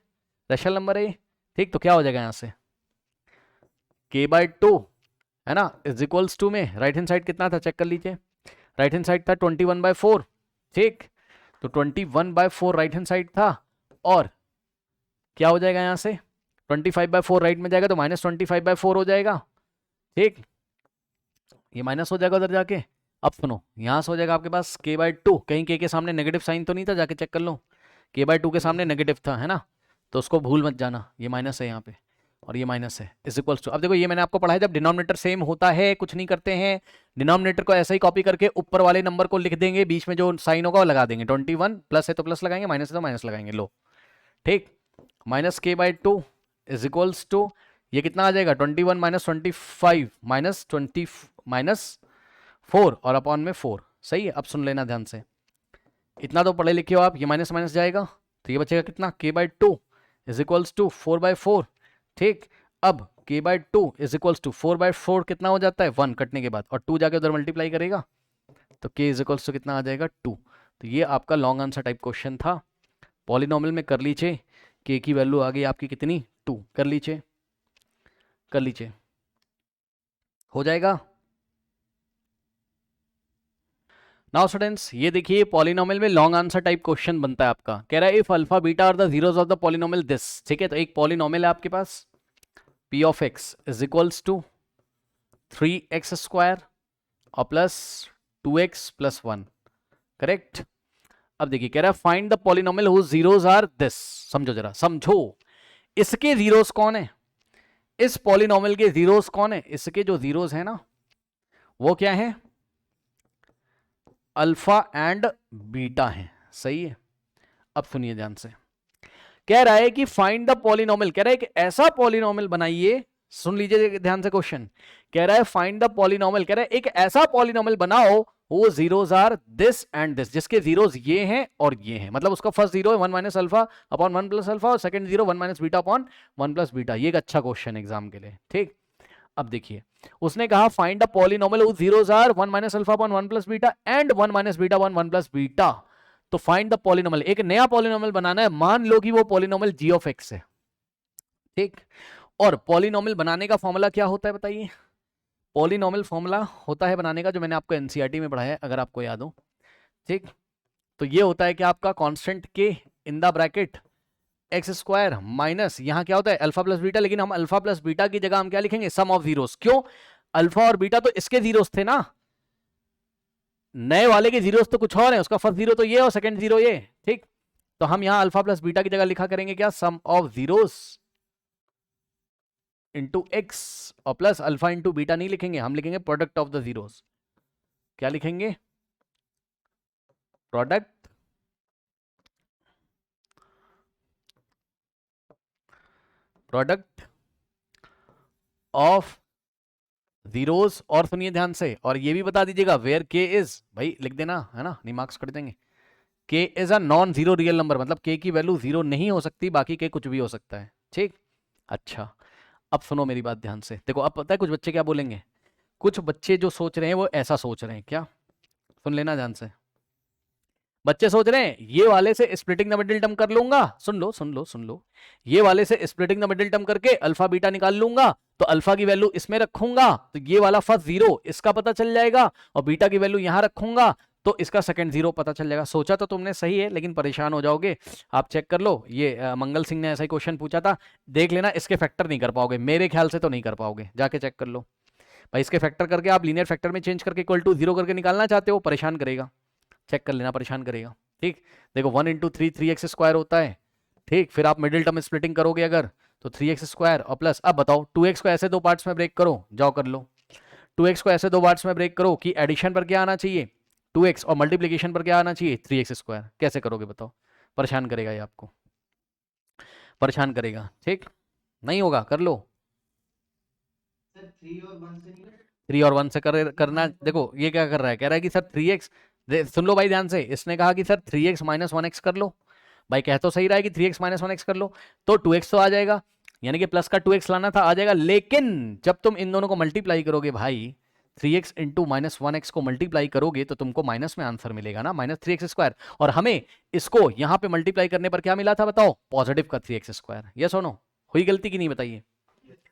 रेशनल नंबर है ये। ठीक, तो क्या हो जाएगा यहाँ से, k/2, है ना, इज इक्वल्स टू में राइट हैंड साइड कितना था चेक कर लीजिए, राइट हैंड साइड था 21/4। ठीक, तो 21/4 राइट हैंड साइड था, और क्या हो जाएगा यहाँ से, 25/4 राइट में जाएगा तो -25/4 हो जाएगा। ठीक, ये माइनस हो जाएगा उधर जाके। अब सुनो, यहाँ से हो जाएगा आपके पास k/2, कहीं k के सामने नेगेटिव साइन तो नहीं था, जाके चेक कर लो, k/2 के सामने नेगेटिव था, है ना, तो उसको भूल मत जाना, ये माइनस है यहाँ पे, और ये माइनस है, इज इक्वल्स टू, अब देखो ये मैंने आपको पढ़ाया, जब डिनोमिनेटर सेम होता है कुछ नहीं करते हैं, डिनोमिनेटर को ऐसे ही कॉपी करके ऊपर वाले नंबर को लिख देंगे, बीच में जो साइन होगा वो लगा देंगे, 21 प्लस है तो प्लस लगाएंगे, माइनस है तो माइनस लगाएंगे, लो। ठीक, -k/2 इज इक्वल्स टू, ये कितना आ जाएगा 21 - 25 -4 और अपॉन में 4। सही है, अब सुन लेना ध्यान से, इतना तो पढ़े लिखे हो आप, ये माइनस माइनस जाएगा, तो ये बचेगा कितना, k/2 इज इक्वल्स टू 4/4। ठीक, अब k/2 इज इक्वल्स टू 4/4 कितना हो जाता है 1 कटने के बाद, और 2 जाके उधर मल्टीप्लाई करेगा, तो k इज इक्वल्स टू कितना आ जाएगा 2। तो ये आपका लॉन्ग आंसर टाइप क्वेश्चन था, पॉलिनोमियल में कर लीजिए, k की वैल्यू आ गई आपकी कितनी 2, कर लीजिए, कर लीजिए, हो जाएगा। नाउ स्टूडेंट्स, ये देखिए पॉलिनोमियल में लॉन्ग आंसर टाइप क्वेश्चन बनता है आपका, कह रहा है if alpha beta are the zeros of the polynomial this. ठीक है, तो एक पॉलिनोमियल है आपके पास p of x is equals to 3x² और प्लस 2x + 1, करेक्ट। अब देखिए कह रहा है find the polynomial whose zeros are this. समझो जरा, समझो, इसके जीरोस कौन है, इस पॉलिनोमियल के जीरोस कौन है, इसके जो जीरोस है ना वो क्या है, अल्फा एंड बीटा है। सही है। अब सुनिए ध्यान से, कह रहा है कि फाइंड द पॉलिनोमियल, कह रहा है कि ऐसा पॉलिनोमियल बनाइए, सुन लीजिए ध्यान से क्वेश्चन, कह रहा है फाइंड द पॉलिनोमियल, कह रहा है एक ऐसा पॉलिनोमियल बनाओ वो zeros are this and this, जिसके जीरोस ये हैं और ये हैं, मतलब उसका फर्स्ट जीरो है 1 minus alpha upon 1 plus alpha और second zero 1 minus beta upon 1 plus beta. ये एक अच्छा क्वेश्चन एग्जाम के लिए, ठीक। अब देखिए उसने कहा find the polynomial whose zeros are 1 minus alpha upon 1 plus beta and 1 minus beta upon 1 plus beta. तो फाइंड द पॉलिनोमियल, एक नया पॉलिनोमियल बनाना है, मान लो कि वो पॉलिनोमियल जी ऑफ एक्स है, ठीक। और पॉलिनोमियल बनाने का फॉर्मूला क्या होता है बताइए, पॉलिनोमियल फॉर्मूला होता है बनाने का जो मैंने आपको एनसीईआरटी में पढ़ाया है अगर आपको याद हो, ठीक। तो ये होता है कि आपका कांस्टेंट के in the bracket x square minus यहाँ क्या होता है अल्फा प्लस बीटा, लेकिन हम अल्फा प्लस बीटा की जगह हम क्या लिखेंगे, सम ऑफ जीरोस। क्यों, अल्फा और बीटा तो इसके जीरोस थे ना, नए वाले के जीरोस तो कुछ और है, उसका फर्स्ट जीरो तो ये और सेकंड जीरो ये, ठीक। तो हम यहां अल्फा प्लस बीटा की जगह लिखा करेंगे क्या, सम ऑफ जीरोस इंटू एक्स, और प्लस अल्फा इंटू बीटा नहीं लिखेंगे, हम लिखेंगे प्रोडक्ट ऑफ द जीरोस। क्या लिखेंगे, प्रोडक्ट ऑफ जीरोस। और सुनिए ध्यान से, और ये भी बता दीजिएगा वेयर के इज, भाई लिख देना है ना, नहीं मार्क्स कर देंगे, के is a non zero real number, मतलब के की वैल्यू जीरो नहीं हो सकती, बाकी के कुछ भी हो सकता है, ठीक। अच्छा अब सुनो मेरी बात ध्यान से, देखो अब पता है कुछ बच्चे क्या बोलेंगे, कुछ बच्चे जो सोच रहे हैं वो ऐसा सोच रहे हैं, क्या, सुन लेना ध्यान से, बच्चे सोच रहे हैं ये वाले से स्प्लिटिंग द मिडिल टर्म कर लूंगा, सुन लो सुन लो सुन लो, ये वाले से स्प्लिटिंग द मिडिल टर्म करके अल्फा बीटा निकाल लूंगा, तो अल्फा की वैल्यू इसमें रखूंगा तो ये वाला फर्स्ट जीरो इसका पता चल जाएगा, और बीटा की वैल्यू यहां रखूंगा तो इसका सेकंड जीरो पता चल जाएगा। सोचा तो तुमने सही है, लेकिन परेशान हो जाओगे। आप चेक कर लो, ये मंगल सिंह ने ऐसा ही क्वेश्चन पूछा था, देख लेना, इसके फैक्टर नहीं कर पाओगे, मेरे ख्याल से तो नहीं कर पाओगे, जाके चेक कर लो भाई। इसके फैक्टर करके आप लीनियर फैक्टर में चेंज करके इक्वल टू जीरो करके निकालना चाहते हो, परेशान करेगा, चेक कर लेना, परेशान करेगा, ठीक। देखो 1 इंटू 3 एक्स स्क्वायर होता है, ठीक। फिर आप मिडिल टर्म स्प्लिटिंग करोगे अगर तो 3x स्क्वायर और प्लस, अब बताओ 2x को ऐसे दो पार्ट्स में ब्रेक करो, जाओ कर लो, 2x को ऐसे दो पार्ट्स में ब्रेक करो कि एडिशन पर क्या आना चाहिए 2x और मल्टीप्लीकेशन पर क्या आना चाहिए 3x स्क्वायर। कैसे करोगे बताओ, परेशान करेगा ये आपको, परेशान करेगा, ठीक। नहीं होगा, कर लो, सर 3 और 1 से नहीं, 3 और 1 से करना। देखो ये क्या कर रहा है, कह रहा है कि सर 3x, सुन लो भाई ध्यान से, इसने कहा कि सर 3x माइनस 1x कर लो, भाई कह तो सही रहा है कि 3x माइनस 1x कर लो, तो 2x तो आ जाएगा, यानी कि प्लस का 2x लाना था, आ जाएगा। लेकिन जब तुम इन दोनों को मल्टीप्लाई करोगे भाई, 3x इंटू माइनस 1x को मल्टीप्लाई करोगे तो तुमको माइनस में आंसर मिलेगा ना, माइनस 3x स्क्वायर, और हमें इसको यहां पे मल्टीप्लाई करने पर क्या मिला था बताओ, पॉजिटिव का 3x स्क्वायर। यस और नो, हुई गलती की नहीं बताइए,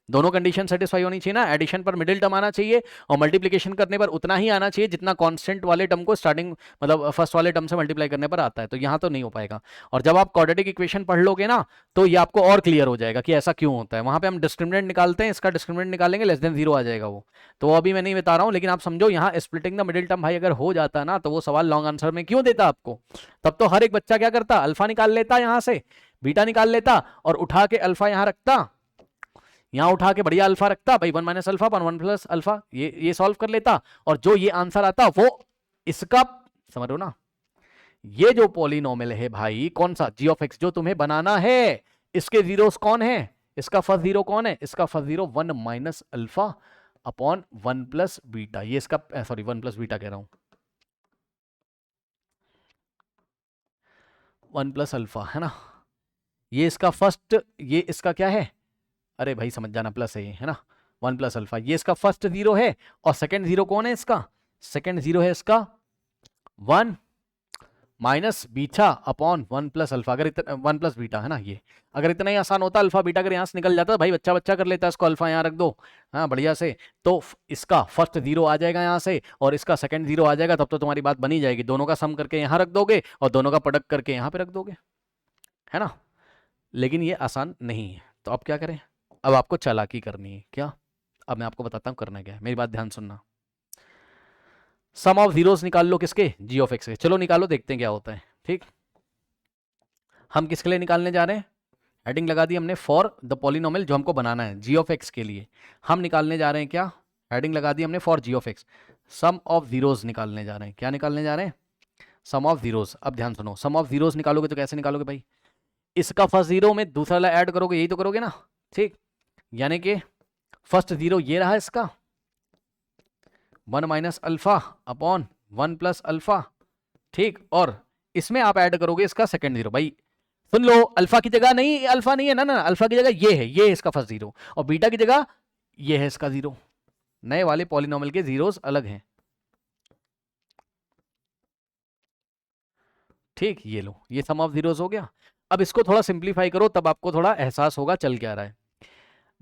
दोनों कंडीशन सेटिस्फाई होनी चाहिए ना, एडिशन पर मिडिल टर्म आना चाहिए और मल्टीप्लिकेशन करने पर उतना ही आना चाहिए जितना कांस्टेंट वाले टर्म को स्टार्टिंग मतलब फर्स्ट वाले टर्म से मल्टीप्लाई करने पर आता है, तो यहां तो नहीं हो पाएगा। और जब आप क्वाड्रेटिक इक्वेशन पढ़ लोगे ना तो ये आपको और क्लियर हो जाएगा कि ऐसा क्यों होता है। वहां पे हम डिस्क्रिमिनेंट निकालते हैं, इसका डिस्क्रिमिनेंट निकालेंगे लेस देन जीरो आ जाएगा वो, तो वो अभी मैं नहीं बता रहा हूं, लेकिन आप समझो यहाँ स्प्लिटिंग द मिडिल टर्म भाई अगर हो जाता ना तो वो सवाल लॉन्ग आंसर में क्यों देता आपको, तब तो हर एक बच्चा क्या करता, अल्फा निकाल लेता यहां से, बीटा निकाल लेता और उठा के अल्फा यहां रखता, यहां उठा के बढ़िया अल्फा रखता भाई, 1 माइनस अल्फा 1 प्लस अल्फा, ये सॉल्व कर लेता, और जो ये आंसर आता वो इसका, समझ रहे हो ना, ये जो पॉलिनोमियल है भाई कौन सा, जी ऑफ एक्स, जो तुम्हें बनाना है, इसके जीरोस कौन है, इसका फर्स्ट जीरो कौन है, इसका first zero 1 minus alpha upon 1 plus beta, ये इसका सॉरी 1 प्लस बीटा कह रहा हूं, 1 प्लस अल्फा है ना, ये इसका फर्स्ट, ये इसका क्या है, अरे भाई समझ जाना, प्लस है ना, 1 प्लस अल्फा, ये इसका फर्स्ट जीरो है, और सेकंड जीरो कौन है इसका, सेकंड जीरो है इसका 1 minus beta upon 1 plus alpha, अगर 1 प्लस बीटा है ना, ये अगर इतना ही आसान होता अल्फा बीटा अगर यहां से निकल जाता भाई बच्चा बच्चा कर लेता, इसको अल्फा यहां रख दो, हाँ बढ़िया से, तो इसका फर्स्ट जीरो आ जाएगा यहां से और इसका सेकंड जीरो आ जाएगा, तब तो तुम्हारी बात बनी जाएगी, दोनों का सम करके यहां रख दोगे और दोनों का प्रोडक्ट करके यहां पे रख दोगे, है ना। लेकिन ये आसान नहीं है, तो अब क्या करें, अब आपको चालाकी करनी है, क्या, अब मैं आपको बताता हूं करना क्या है, मेरी बात ध्यान सुनना। सम ऑफ जीरोस निकाल लो किसके, जी ऑफ एक्स के, चलो निकालो देखते हैं क्या होता है, ठीक। ठीक, हम किसके लिए निकालने जा रहे हैं? हेडिंग लगा दी हमने फॉर द पॉलिनोमियल जो हमको बनाना है जी ऑफ एक्स के लिए। हम निकालने जा रहे हैं क्या? हेडिंग लगा दी हमने for G of X, sum of zeros निकालने जा रहे हैं। क्या निकालने जा रहे हैं? Sum of zeros. अब ध्यान सुनो, सम ऑफ जीरोस निकालोगे तो कैसे निकालोगे भाई? इसका फर्स्ट जीरो में दूसरा वाला ऐड करोगे, यही तो करोगे ना। ठीक, यानी कि फर्स्ट जीरो ये रहा इसका 1 minus alpha upon 1 plus alpha. ठीक, और इसमें आप ऐड करोगे इसका सेकंड जीरो। भाई सुन लो, अल्फा की जगह नहीं, अल्फा नहीं है ना, अल्फा की जगह ये है, ये है इसका फर्स्ट जीरो, और बीटा की जगह ये है इसका जीरो। नए वाले पॉलिनोमियल के जीरोस अलग हैं। ठीक, ये लो, ये सम ऑफ जीरोस हो गया। अब इसको थोड़ा सिंप्लीफाई करो, तब आपको थोड़ा एहसास होगा चल क्या रहा है।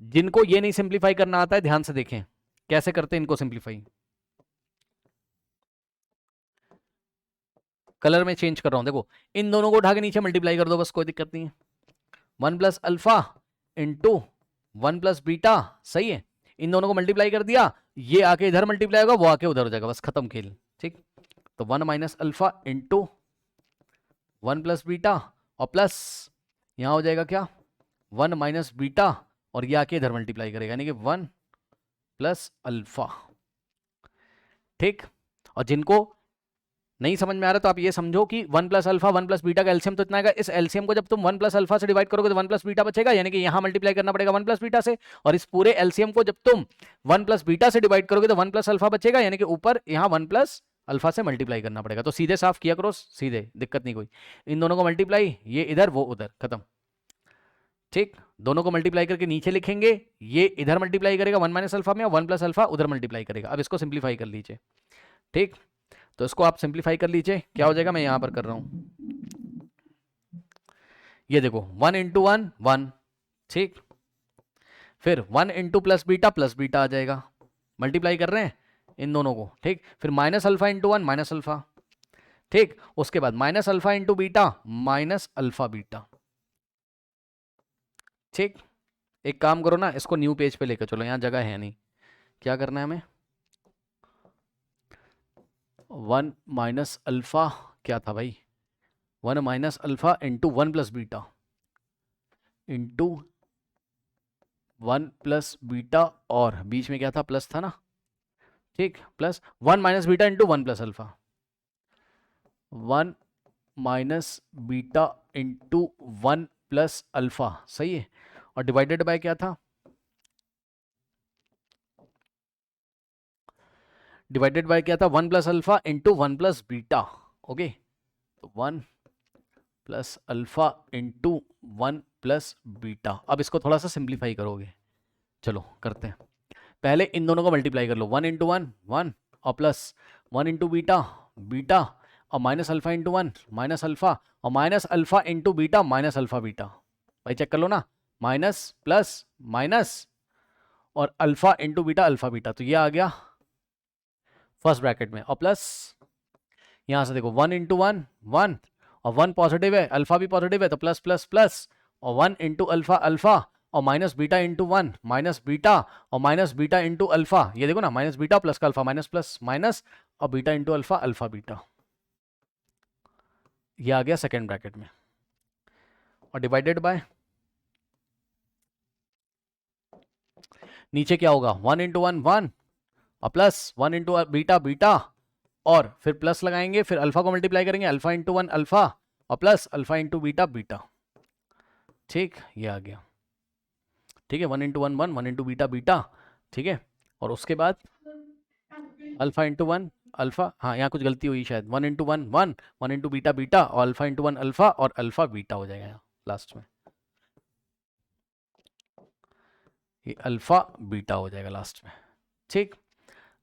जिनको ये नहीं सिंप्लीफाई करना आता है, ध्यान से देखें कैसे करते हैं इनको सिंप्लीफाई। कलर में चेंज कर रहा हूं, देखो इन दोनों को उठा के नीचे मल्टीप्लाई कर दो, बस कोई दिक्कत नहीं है। 1 plus alpha into 1 plus beta, सही है। इन दोनों को मल्टीप्लाई कर दिया, ये आके इधर मल्टीप्लाई होगा, वो आके उधर हो जाएगा, बस खत्म खेल। ठीक, तो 1 minus alpha into 1 plus beta, और प्लस यहां हो जाएगा क्या 1 माइनस बीटा, और ये आके इधर मल्टीप्लाई करेगा, यानी कि 1 प्लस अल्फा। ठीक, और जिनको नहीं समझ में आ रहा तो आप ये समझो कि 1 प्लस अल्फा 1 प्लस बीटा का एलसीएम तो इतना आएगा। इस एलसीएम को जब तुम 1 प्लस अल्फा से डिवाइड करोगे तो 1 प्लस बीटा बचेगा, यानी कि यहां मल्टीप्लाई करना पड़ेगा 1 प्लस बीटा से। और इस पूरे एलसीएम को जब तुम 1 प्लस बीटा से डिवाइड करोगे तो 1 प्लस अल्फा बचेगा, यानी कि ऊपर यहां 1 प्लस अल्फा से मल्टीप्लाई करना पड़ेगा। तो सीधे साफ किया करो, सीधे, दिक्कत नहीं कोई। इन दोनों को मल्टीप्लाई, ये इधर वो उधर, खत्म। ठीक, दोनों को मल्टीप्लाई करके नीचे लिखेंगे, ये इधर मल्टीप्लाई करेगा 1 माइनस अल्फा में, 1 प्लस अल्फा उधर मल्टीप्लाई करेगा। अब इसको सिंप्लीफाई कर लीजिए। ठीक, तो इसको आप सिंप्लीफाई कर लीजिए, क्या हो जाएगा, मैं यहां पर कर रहा हूं। ये देखो 1 इंटू 1 1, ठीक, फिर 1 इंटू प्लस बीटा आ जाएगा, मल्टीप्लाई कर रहे हैं इन दोनों को। ठीक, फिर minus alpha into 1 minus alpha. ठीक, उसके बाद minus alpha into beta minus alpha beta. ठीक, एक काम करो ना, इसको न्यू पेज पे लेकर चलो, यहां जगह है नहीं। क्या करना है हमें, 1 माइनस अल्फा क्या था भाई, 1 minus alpha into 1 plus beta into 1 plus beta, और बीच में क्या था, प्लस था ना। ठीक, plus 1 minus beta into 1 plus alpha, 1 minus beta into 1 plus alpha, सही है। और डिवाइडेड बाय क्या था, डिवाइडेड बाय क्या था, 1 plus alpha into 1 plus beta. Okay, तो 1 plus alpha into 1 plus beta. अब इसको थोड़ा सा सिंप्लीफाई करोगे, चलो करते हैं। पहले इन दोनों को मल्टीप्लाई कर लो, 1 इंटू 1 1, और प्लस 1 इंटू बीटा बीटा, और minus alpha into 1 minus alpha, और minus alpha into beta minus alpha beta. भाई चेक कर लो ना, माइनस प्लस माइनस और alpha into beta alpha beta, तो ये आ गया फर्स्ट ब्रैकेट में, और प्लस यहां से देखो 1 इंटू 1 1, और 1 पॉजिटिव है, अल्फा भी पॉजिटिव है, तो प्लस प्लस प्लस, और 1 इंटू अल्फा अल्फा, और minus beta into 1 minus beta, और माइनस बीटा इंटू अल्फा, ये देखो ना माइनस बीटा प्लस का अल्फा माइनस प्लस माइनस, और beta into alpha alpha beta, ये आ गया सेकेंड ब्रैकेट में। और डिवाइडेड बाय नीचे क्या होगा, 1 इंटू 1 1, और प्लस 1 इंटू बीटा बीटा, और फिर प्लस लगाएंगे, फिर अल्फा को मल्टीप्लाई करेंगे, अल्फा इंटू 1 अल्फा, और plus alpha into beta beta. ठीक, ये आ गया। ठीक है, 1 इंटू 1 1, 1 इंटू बीटा बीटा, ठीक है, और उसके बाद अल्फा इंटू 1 अल्फा, हाँ यहाँ कुछ गलती हुई शायद, 1 इंटू 1 1, 1 इंटू बीटा बीटा, और अल्फा इंटू 1 अल्फा, और अल्फा बीटा हो जाएगा यहाँ लास्ट में, ये अल्फा बीटा हो जाएगा लास्ट में। ठीक,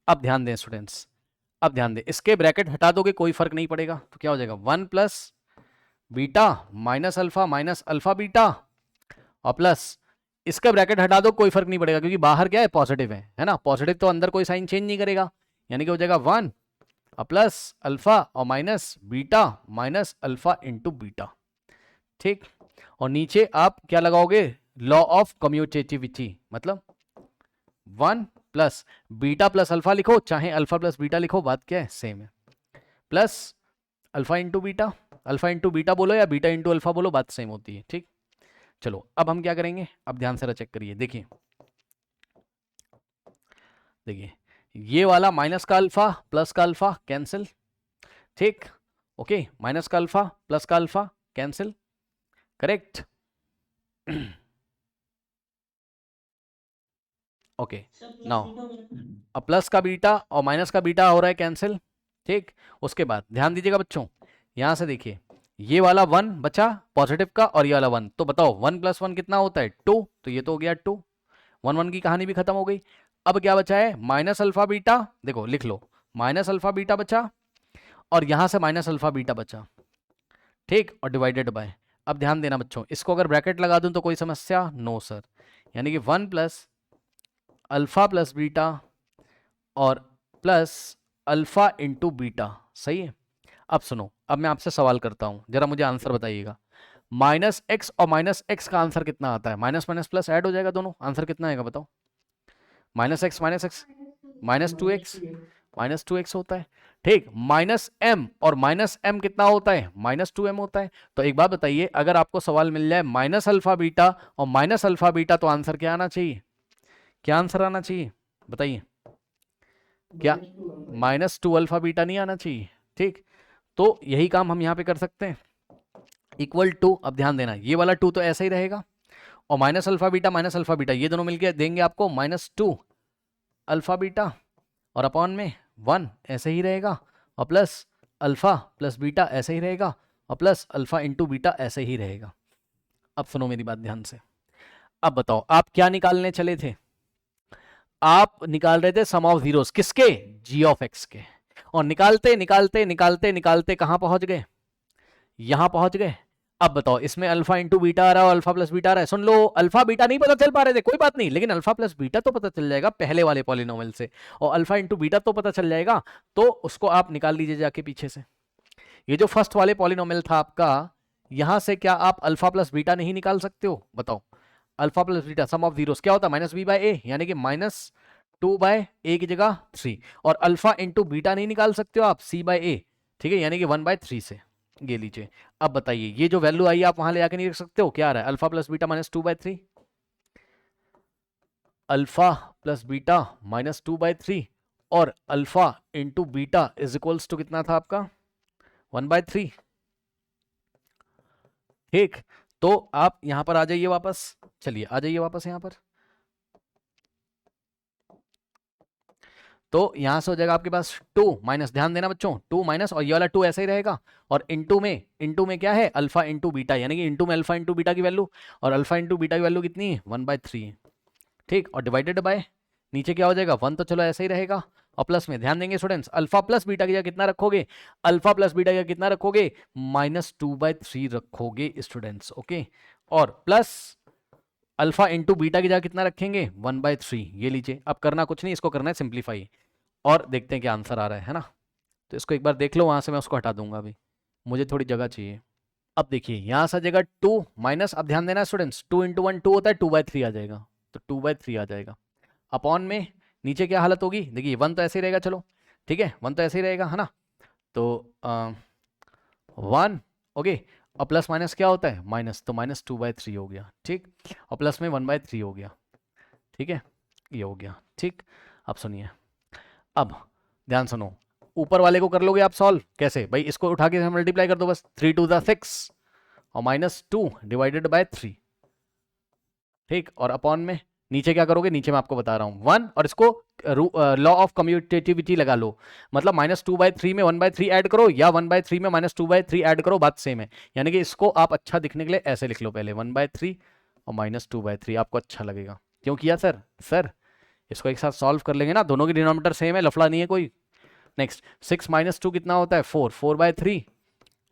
अब ध्यान दें स्टूडेंट्स, अब ध्यान दें, इसके ब्रैकेट हटा दोगे कोई फर्क नहीं पड़ेगा, तो क्या हो जाएगा 1 plus beta minus alpha beta, और प्लस इसका ब्रैकेट हटा दो कोई फर्क नहीं पड़ेगा, क्योंकि बाहर क्या है, पॉजिटिव है ना, पॉजिटिव तो अंदर कोई साइन चेंज नहीं करेगा, यानी कि हो जाएगा 1 और प्लस अल्फा और minus beta minus alpha into beta. ठीक, और नीचे आप क्या लगाओगे, लॉ ऑफ कम्यूटेटिविटी, मतलब 1 प्लस बीटा प्लस अल्फा लिखो, चाहे अल्फा प्लस बीटा लिखो, बात क्या है, सेम है, प्लस अल्फा इंटू बीटा बोलो या बीटा इंटू अल्फा बोलो, बात सेम होती है। ठीक, चलो अब हम क्या करेंगे, अब ध्यान से चेक करिए, देखिए देखिए ये वाला माइनस का अल्फा प्लस का अल्फा कैंसिल, ठीक, ओके, माइनस का अल्फा प्लस का alpha cancel, correct, okay. Now अब प्लस का बीटा और माइनस का बीटा हो रहा है कैंसिल, ठीक। उसके बाद ध्यान दीजिएगा बच्चों, यहां से देखिए ये वाला 1 बचा पॉजिटिव का और ये वाला 1, तो बताओ 1 + 1 कितना होता है 2, तो ये तो हो गया 2, 1 1 की कहानी भी खत्म हो गई। अब क्या बचा है माइनस अल्फा बीटा, देखो लिख लो माइनस अल्फा बीटा बचा और यहां से माइनस अल्फा बीटा बचा, ठीक, और डिवाइडेड बाय, अब ध्यान देना बच्चों, इसको अगर ब्रैकेट लगा दूं तो कोई समस्या, नो सर, यानी कि 1 + अल्फा प्लस बीटा और प्लस अल्फा इंटू बीटा, सही है। अब सुनो, अब मैं आपसे सवाल करता हूं, जरा मुझे आंसर बताइएगा, माइनस एक्स और माइनस एक्स का आंसर कितना आता है, माइनस माइनस प्लस ऐड हो जाएगा दोनों, आंसर कितना आएगा बताओ, minus x minus two x होता है, ठीक, माइनस एम और माइनस एम कितना होता है, -2m होता है। तो एक बात बताइए, अगर आपको सवाल मिल जाए माइनस अल्फा बीटा और माइनस अल्फा बीटा, तो आंसर क्या आना चाहिए, क्या आंसर आना चाहिए बताइए, क्या -2 अल्फा बीटा नहीं आना चाहिए, ठीक। तो यही काम हम यहाँ पे कर सकते हैं, इक्वल टू, अब ध्यान देना ये वाला 2 तो ऐसा ही रहेगा और माइनस अल्फा बीटा ये दोनों मिलके देंगे आपको -2 अल्फा बीटा और अपॉन में 1 ऐसे ही रहेगा और प्लस अल्फा प्लस बीटा ऐसे ही रहेगा और प्लस अल्फा इंटू बीटा ऐसे ही रहेगा। अब सुनो मेरी बात ध्यान से, अब बताओ आप क्या निकालने चले थे, आप निकाल रहे थे सम ऑफ जीरोस, किसके, जी ऑफ एक्स के, और निकालते निकालते निकालते निकालते कहां पहुंच गए, यहां पहुंच गए। अब बताओ इसमें अल्फा इंटू बीटा आ रहा है और अल्फा प्लस बीटा आ रहा है, सुन लो अल्फा बीटा नहीं पता चल पा रहे थे कोई बात नहीं, लेकिन अल्फा प्लस बीटा तो पता चल जाएगा पहले वाले पॉलिनोमियल से, और अल्फा इंटू बीटा तो पता चल जाएगा, तो उसको आप निकाल लीजिए जाके पीछे से। ये जो फर्स्ट वाले पॉलिनोमियल था आपका, यहां से क्या आप अल्फा प्लस बीटा नहीं निकाल सकते हो बताओ, alpha plus beta some of zeros क्या होता है -b/a, यानी कि -2/a की जगह 3, और अल्फा इंटू बीटा नहीं निकाल सकते हो आप c/a, ठीक है, यानी कि 1/3 से, ये लीजिए। अब बताइए ये जो वैल्यू आई आप वहां ले जाके नहीं रख सकते हो, क्या आ रहा है alpha plus beta -2/3, alpha plus beta -2/3 और alpha into beta is equals to कितना था आपका 1/3, ठीक। तो आप यहां पर आ जाइए वापस, चलिए आ जाइए वापस यहां पर, तो यहां से हो जाएगा आपके पास 2 माइनस, ध्यान देना बच्चों 2 माइनस, और ये वाला 2 ऐसा ही रहेगा, और इंटू में क्या है अल्फा इंटू बीटा, यानी कि इंटू में अल्फा इंटू बीटा की वैल्यू, और अल्फा इंटू बीटा की वैल्यू कितनी है 1/3 है, ठीक, और डिवाइडेड बाय नीचे क्या हो जाएगा 1, तो चलो ऐसा ही रहेगा, और प्लस में ध्यान देंगे स्टूडेंट्स, अल्फा प्लस बीटा की जगह कितना रखोगे, अल्फा प्लस बीटा की जगह कितना रखोगे -2/3 रखोगे स्टूडेंट्स, ओके, और प्लस अल्फा इंटू बीटा की जगह कितना रखेंगे 1/3, ये लीजिए। अब करना कुछ नहीं, इसको करना है सिंप्लीफाई, और देखते हैं क्या आंसर आ रहा है ना, तो इसको एक बार देख लो, वहां से मैं उसको हटा दूंगा, अभी मुझे थोड़ी जगह चाहिए। अब देखिए यहां से जगह 2 माइनस, अब ध्यान देना स्टूडेंट्स 2 × 1 2 होता है, 2/3 आ जाएगा, तो 2/3 आ जाएगा, अपॉन में नीचे क्या हालत होगी, देखिए 1 तो ऐसे ही रहेगा, चलो ठीक है 1 तो ऐसे ही रहेगा है ना, तो 1, ओके, और प्लस माइनस क्या होता है माइनस, तो -2/3 हो गया, ठीक, और प्लस में 1/3 हो गया, ठीक है, ये हो गया, ठीक। अब सुनिए, अब ध्यान सुनो, ऊपर वाले को कर लोगे आप सॉल्व कैसे भाई, इसको उठा के मल्टीप्लाई कर दो बस, 3 × 2 = 6 और -2 डिवाइडेड बाय 3, ठीक, और अपॉन में नीचे क्या करोगे, नीचे मैं आपको बता रहा हूं 1, और इसको लॉ ऑफ कम्यूटेटिविटी लगा लो, मतलब -2/3 में 1/3 ऐड करो या 1/3 में -2/3 ऐड करो, बात सेम है, यानी कि इसको आप अच्छा दिखने के लिए ऐसे लिख लो, पहले 1/3 और -2/3, आपको अच्छा लगेगा। क्यों किया सर, सर इसको एक साथ सॉल्व कर लेंगे ना, दोनों की डिनोमिनेटर सेम है, लफड़ा नहीं है कोई। नेक्स्ट 6 - 2 कितना होता है 4, 4/3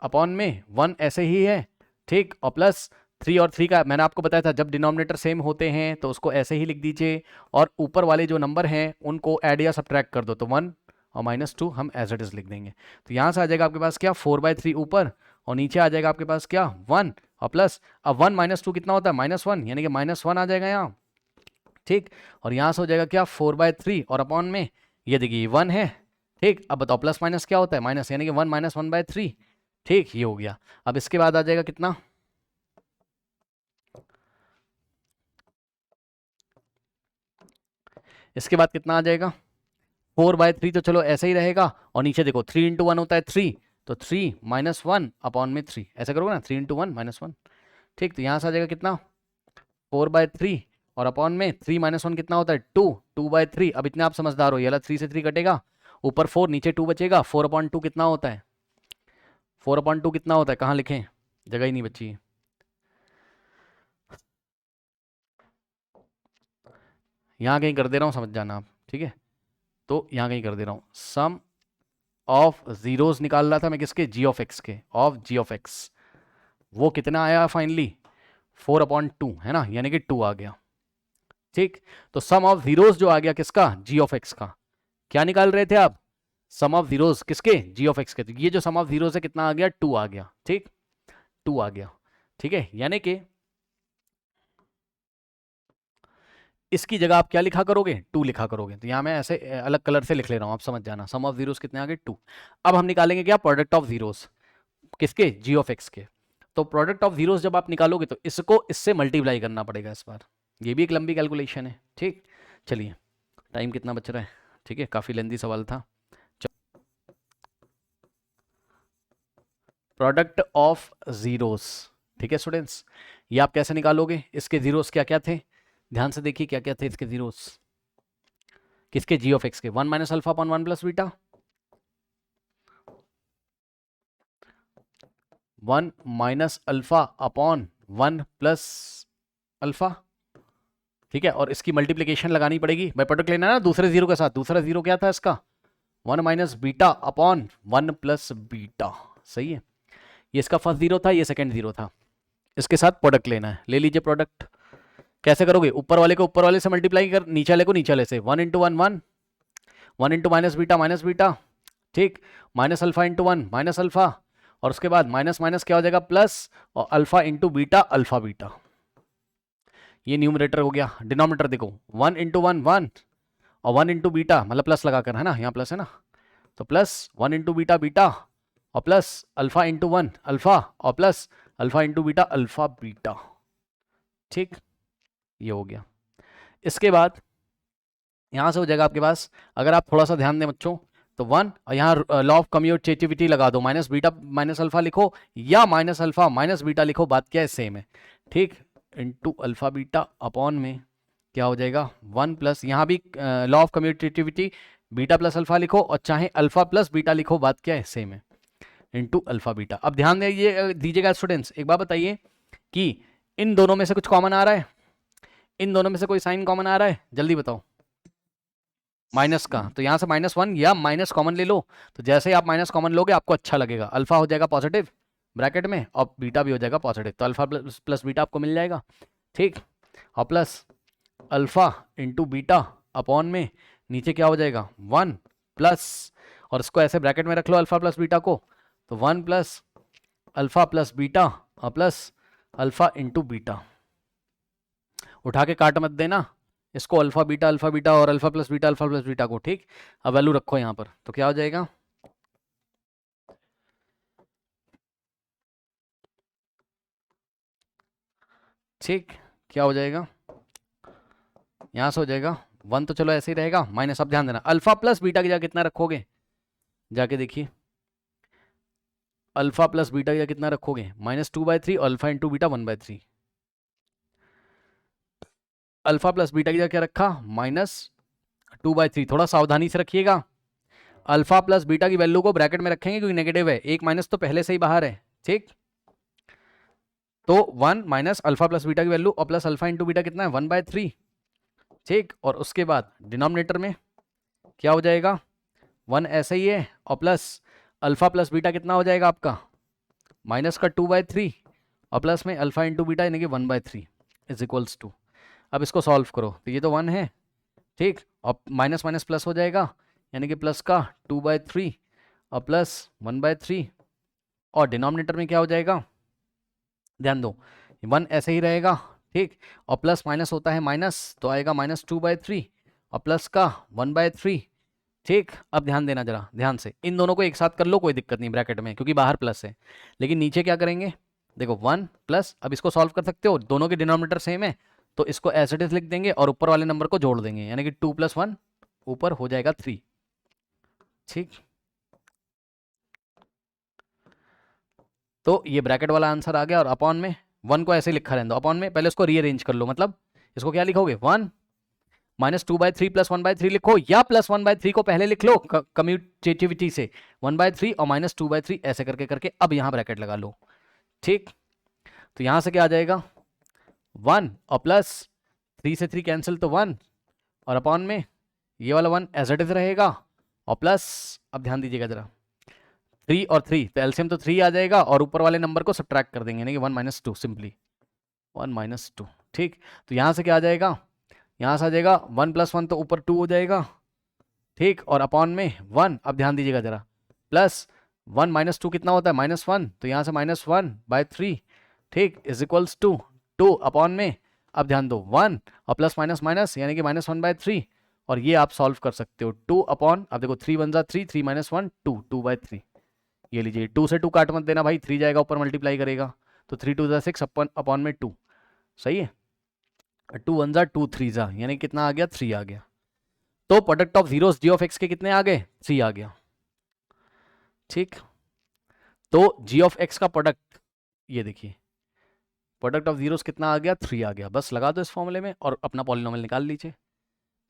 अपॉन में 1 ऐसे ही है, ठीक, और प्लस 3 और 3 का मैंने आपको बताया था, जब डिनोमिनेटर सेम होते हैं तो उसको ऐसे ही लिख दीजिए, और ऊपर वाले जो नंबर हैं उनको ऐड या सब्ट्रैक्ट कर दो, तो 1 और -2 हम एज इट इज लिख देंगे, तो यहाँ से आ जाएगा आपके पास क्या 4/3 ऊपर, और नीचे आ जाएगा आपके पास क्या 1 और प्लस, अब 1 - 2 कितना होता है -1, यानी कि -1 आ जाएगा यहाँ, ठीक, और यहाँ से हो जाएगा क्या 4/3 और अपॉन में ये देखिए 1 है, ठीक। अब बताओ प्लस माइनस क्या होता है माइनस, यानी कि 1 - 1/3, ठीक, ये हो गया। अब इसके बाद आ जाएगा कितना, इसके बाद कितना आ जाएगा 4/3, तो चलो ऐसे ही रहेगा। और नीचे देखो 3 इंटू 1 होता है 3, तो 3 माइनस 1 अपॉन में 3, ऐसा करोगे ना, 3 इंटू 1 माइनस 1। ठीक, तो यहाँ से आ जाएगा कितना 4/3, और अपॉन में 3 माइनस 1 कितना होता है 2, 2/3। अब इतने आप समझदार हो, ये वाला 3 से 3 कटेगा, ऊपर 4 नीचे 2 बचेगा। 4/2 कितना होता है, 4/2 कितना होता है, कहाँ लिखें, जगह ही नहीं बची है। यहाँ कहीं कर दे रहा हूँ, समझ जाना आप, ठीक है। तो यहाँ कहीं कर दे रहा हूँ, सम ऑफ जीरोस निकाल रहा था मैं किसके, जी ऑफ एक्स के, ऑफ जी ऑफ एक्स। वो कितना आया फाइनली 4/2 है ना, यानी कि 2 आ गया। ठीक, तो सम ऑफ जीरोस जो आ गया किसका, जी ऑफ एक्स का। क्या निकाल रहे थे आप, सम ऑफ जीरोस किसके, जी ऑफ एक्स के। तो ये जो सम ऑफ जीरोस है कितना आ गया, 2 आ गया। ठीक, 2 आ गया। ठीक है, यानी कि इसकी जगह आप क्या लिखा करोगे, 2 लिखा करोगे। तो यहां मैं ऐसे अलग कलर से लिख ले रहा हूं, आप समझ जाना। सम ऑफ जीरोस कितने आ गए, 2। अब हम निकालेंगे क्या, प्रोडक्ट ऑफ जीरोस किसके, जी ऑफ एक्स के। तो प्रोडक्ट ऑफ जीरोस जब आप निकालोगे तो इसको इससे मल्टीप्लाई करना पड़ेगा इस बार। ये भी एक लंबी कैलकुलेशन है। ठीक, चलिए टाइम कितना बच रहा है, ठीक है, काफ़ी लेंदी सवाल था। प्रोडक्ट ऑफ जीरोस, ठीक है स्टूडेंट्स, ये आप कैसे निकालोगे, इसके जीरोस क्या क्या थे, ध्यान से देखिए क्या क्या थे इसके जीरोस, किसके, जी ऑफ एक्स के। 1 minus alpha upon 1 plus beta, 1 minus alpha upon 1 plus alpha. ठीक है, और इसकी मल्टीप्लीकेशन लगानी पड़ेगी, भाई प्रोडक्ट लेना है ना दूसरे जीरो के साथ। दूसरा जीरो क्या था इसका, 1 minus beta upon 1 plus beta. सही है, ये इसका फर्स्ट जीरो था, ये सेकंड जीरो था। इसके साथ प्रोडक्ट लेना है, ले लीजिए प्रोडक्ट। कैसे करोगे, ऊपर वाले को ऊपर वाले से मल्टीप्लाई कर, नीचे वाले को नीचे वाले से। 1 इंटू 1 1, 1 इंटू माइनस बीटा। ठीक, minus alpha into 1 minus alpha, और उसके बाद माइनस माइनस क्या हो जाएगा प्लस, और alpha into beta alpha beta. ये न्यूमरेटर हो गया। डिनोमिनेटर देखो 1 इंटू 1 1, और 1 इंटू बीटा मतलब प्लस लगाकर, है ना, यहाँ प्लस है ना, तो प्लस 1 इंटू बीटा बीटा, और प्लस अल्फा इंटू 1 अल्फा, और plus alpha into beta alpha beta. ठीक, ये हो गया। इसके बाद यहाँ से हो जाएगा आपके पास, अगर आप थोड़ा सा ध्यान दें बच्चों, तो 1, और यहाँ लॉ ऑफ कम्यूटेटिविटी लगा दो, माइनस बीटा माइनस अल्फा लिखो, या माइनस अल्फा माइनस बीटा लिखो, बात क्या है, सेम है। ठीक, इंटू अल्फा बीटा अपॉन में क्या हो जाएगा 1 प्लस, यहाँ भी law of commutativity, beta plus alpha लिखो, और चाहे अल्फा प्लस बीटा लिखो, बात क्या है, सेम है, इंटू अल्फा बीटा। अब ध्यान दीजिएगा स्टूडेंट्स, एक बात बताइए कि इन दोनों में से कुछ कॉमन आ रहा है, इन दोनों में से कोई साइन कॉमन आ रहा है, जल्दी बताओ, माइनस का। तो यहाँ से -1 या माइनस कॉमन ले लो, तो जैसे ही आप माइनस कॉमन लोगे आपको अच्छा लगेगा, अल्फा हो जाएगा पॉजिटिव ब्रैकेट में, और बीटा भी हो जाएगा पॉजिटिव, तो अल्फा प्लस बीटा आपको मिल जाएगा। ठीक, और plus alpha into beta upon में नीचे क्या हो जाएगा 1 प्लस, और इसको ऐसे ब्रैकेट में रख लो अल्फा प्लस बीटा को, तो 1 प्लस अल्फा प्लस बीटा और प्लस अल्फा इंटू बीटा। उठा के काट मत देना इसको, अल्फा बीटा और अल्फा प्लस बीटा को। ठीक, अब वैल्यू रखो यहाँ पर, तो क्या हो जाएगा, ठीक, क्या हो जाएगा, यहाँ से हो जाएगा 1, तो चलो ऐसे ही रहेगा, माइनस। अब ध्यान देना अल्फा प्लस बीटा की जगह कितना रखोगे, जाके देखिए, अल्फा प्लस बीटा की जगह कितना रखोगे, -2/3, और alpha into beta 1/3। Alpha plus beta की जगह क्या रखा, -2/3। थोड़ा सावधानी से रखिएगा, अल्फा प्लस बीटा की वैल्यू को ब्रैकेट में रखेंगे क्योंकि नेगेटिव है, एक माइनस तो पहले से ही बाहर है। ठीक, तो 1 माइनस अल्फा प्लस बीटा की वैल्यू, और प्लस अल्फा इंटू बीटा कितना है 1/3। ठीक, और उसके बाद डिनोमिनेटर में क्या हो जाएगा 1 ऐसे ही है, और प्लस अल्फा प्लस बीटा कितना हो जाएगा आपका, माइनस का 2/3, और प्लस में अल्फा इंटू बीटा यानी कि 1/3 इज इक्वल्स टू। अब इसको सॉल्व करो, तो ये तो 1 है, ठीक, और माइनस माइनस प्लस हो जाएगा, यानी कि प्लस का 2/3 और प्लस 1/3, और डिनोमिनेटर में क्या हो जाएगा, ध्यान दो 1 ऐसे ही रहेगा। ठीक, और प्लस माइनस होता है माइनस, तो आएगा -2/3 और प्लस का 1/3, ठीक, अब ध्यान देना जरा ध्यान से, इन दोनों को एक साथ कर लो कोई दिक्कत नहीं ब्रैकेट में, क्योंकि बाहर प्लस है, लेकिन नीचे क्या करेंगे, देखो 1 प्लस, अब इसको सॉल्व कर सकते हो, दोनों के डिनोमिनेटर सेम है तो इसको एज इट इज लिख देंगे और ऊपर वाले नंबर को जोड़ देंगे, यानी कि 2 + 1 ऊपर हो जाएगा 3। ठीक, तो ये ब्रैकेट वाला आंसर आ गया, और अपॉन में 1 को ऐसे ही लिखा रहने दो, अपॉन में पहले इसको रीअरेंज कर लो, मतलब इसको क्या लिखोगे 1 -2/3 + 1/3 लिखो, या +1/3 को पहले लिख लो कम्यूटेटिविटी से, 1/3 और -2/3 ऐसे करके करके अब यहाँ ब्रैकेट लगा लो। ठीक, तो यहाँ से क्या आ जाएगा 1 और प्लस 3 से 3 कैंसिल तो 1, और अपॉन में ये वाला 1 एज इट इज रहेगा, और प्लस अब ध्यान दीजिएगा जरा 3 और 3 तो एलसीएम तो 3 आ जाएगा, और ऊपर वाले नंबर को सब्ट्रैक्ट कर देंगे, यानी कि 1 - 2 सिंपली 1 - 2। ठीक, तो यहाँ से क्या आ जाएगा, यहाँ से आ जाएगा 1 + 1 तो ऊपर 2 हो जाएगा। ठीक, और अपॉन में 1, अब ध्यान दीजिएगा जरा, प्लस 1 - 2 कितना होता है -1, तो यहाँ से -1/3 ठीक इज इक्वल्स टू 2 अपॉन में, अब ध्यान दो 1 और प्लस माइनस माइनस यानी कि -1/3, और ये आप सॉल्व कर सकते हो 2 अपॉन, अब देखो 3 × 1 = 3, 3 - 1 2, 2/3। ये लीजिए 2 से 2 काट मत देना भाई, 3 जाएगा ऊपर मल्टीप्लाई करेगा, तो 3 × 2 = 6 अपॉन में 2, सही है, 2 × 1 = 2, 3 × यानी कितना आ गया 3 आ गया। तो product of zeros G of X के कितने आ गए 3 आ गया। ठीक, तो जी ऑफ एक्स का प्रोडक्ट ये देखिए, प्रोडक्ट ऑफ जीरोस कितना आ गया 3 आ गया, बस लगा दो इस फॉर्मूले में और अपना पॉलिनोमियल निकाल लीजिए।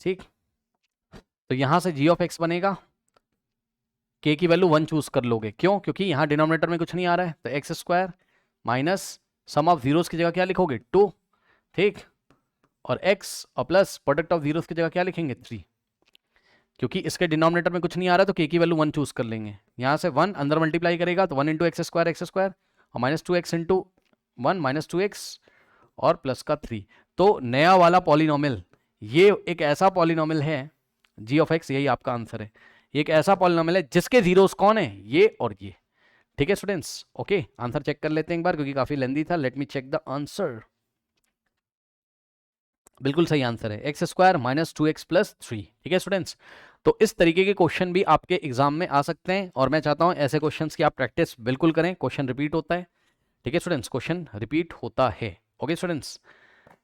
ठीक, तो यहां से जी ऑफ एक्स बनेगा, के की वैल्यू 1 चूज कर लोगे, क्यों, क्योंकि यहाँ डिनोमिनेटर में कुछ नहीं आ रहा है, तो x² minus sum of zeros की जगह क्या लिखोगे 2, ठीक, और x और प्लस प्रोडक्ट ऑफ जीरोस की जगह क्या लिखेंगे 3, क्योंकि इसके डिनोमिनेटर में कुछ नहीं आ रहा तो के की वैल्यू 1 चूज कर लेंगे। यहाँ से 1 अंदर मल्टीप्लाई करेगा तो 1 × x² और -2x × 1 -2x और प्लस का 3। तो नया वाला पॉलिनोमियल ये एक ऐसा पॉलिनोमियल है, जी ऑफ एक्स यही आपका आंसर है, ये एक ऐसा पॉलिनोमियल है जिसके जीरोस कौन है ये और ये। ठीक है स्टूडेंट्स, ओके आंसर चेक कर लेते हैं एक बार क्योंकि काफी लेंदी था। Let me check the answer. बिल्कुल सही आंसर है x² - 2x + 3। ठीक है स्टूडेंट्स, तो इस तरीके के क्वेश्चन भी आपके एग्जाम में आ सकते हैं और मैं चाहता हूं ऐसे क्वेश्चंस की आप प्रैक्टिस बिल्कुल करें। क्वेश्चन रिपीट होता है, ठीक है स्टूडेंट्स, क्वेश्चन रिपीट होता है। Okay students,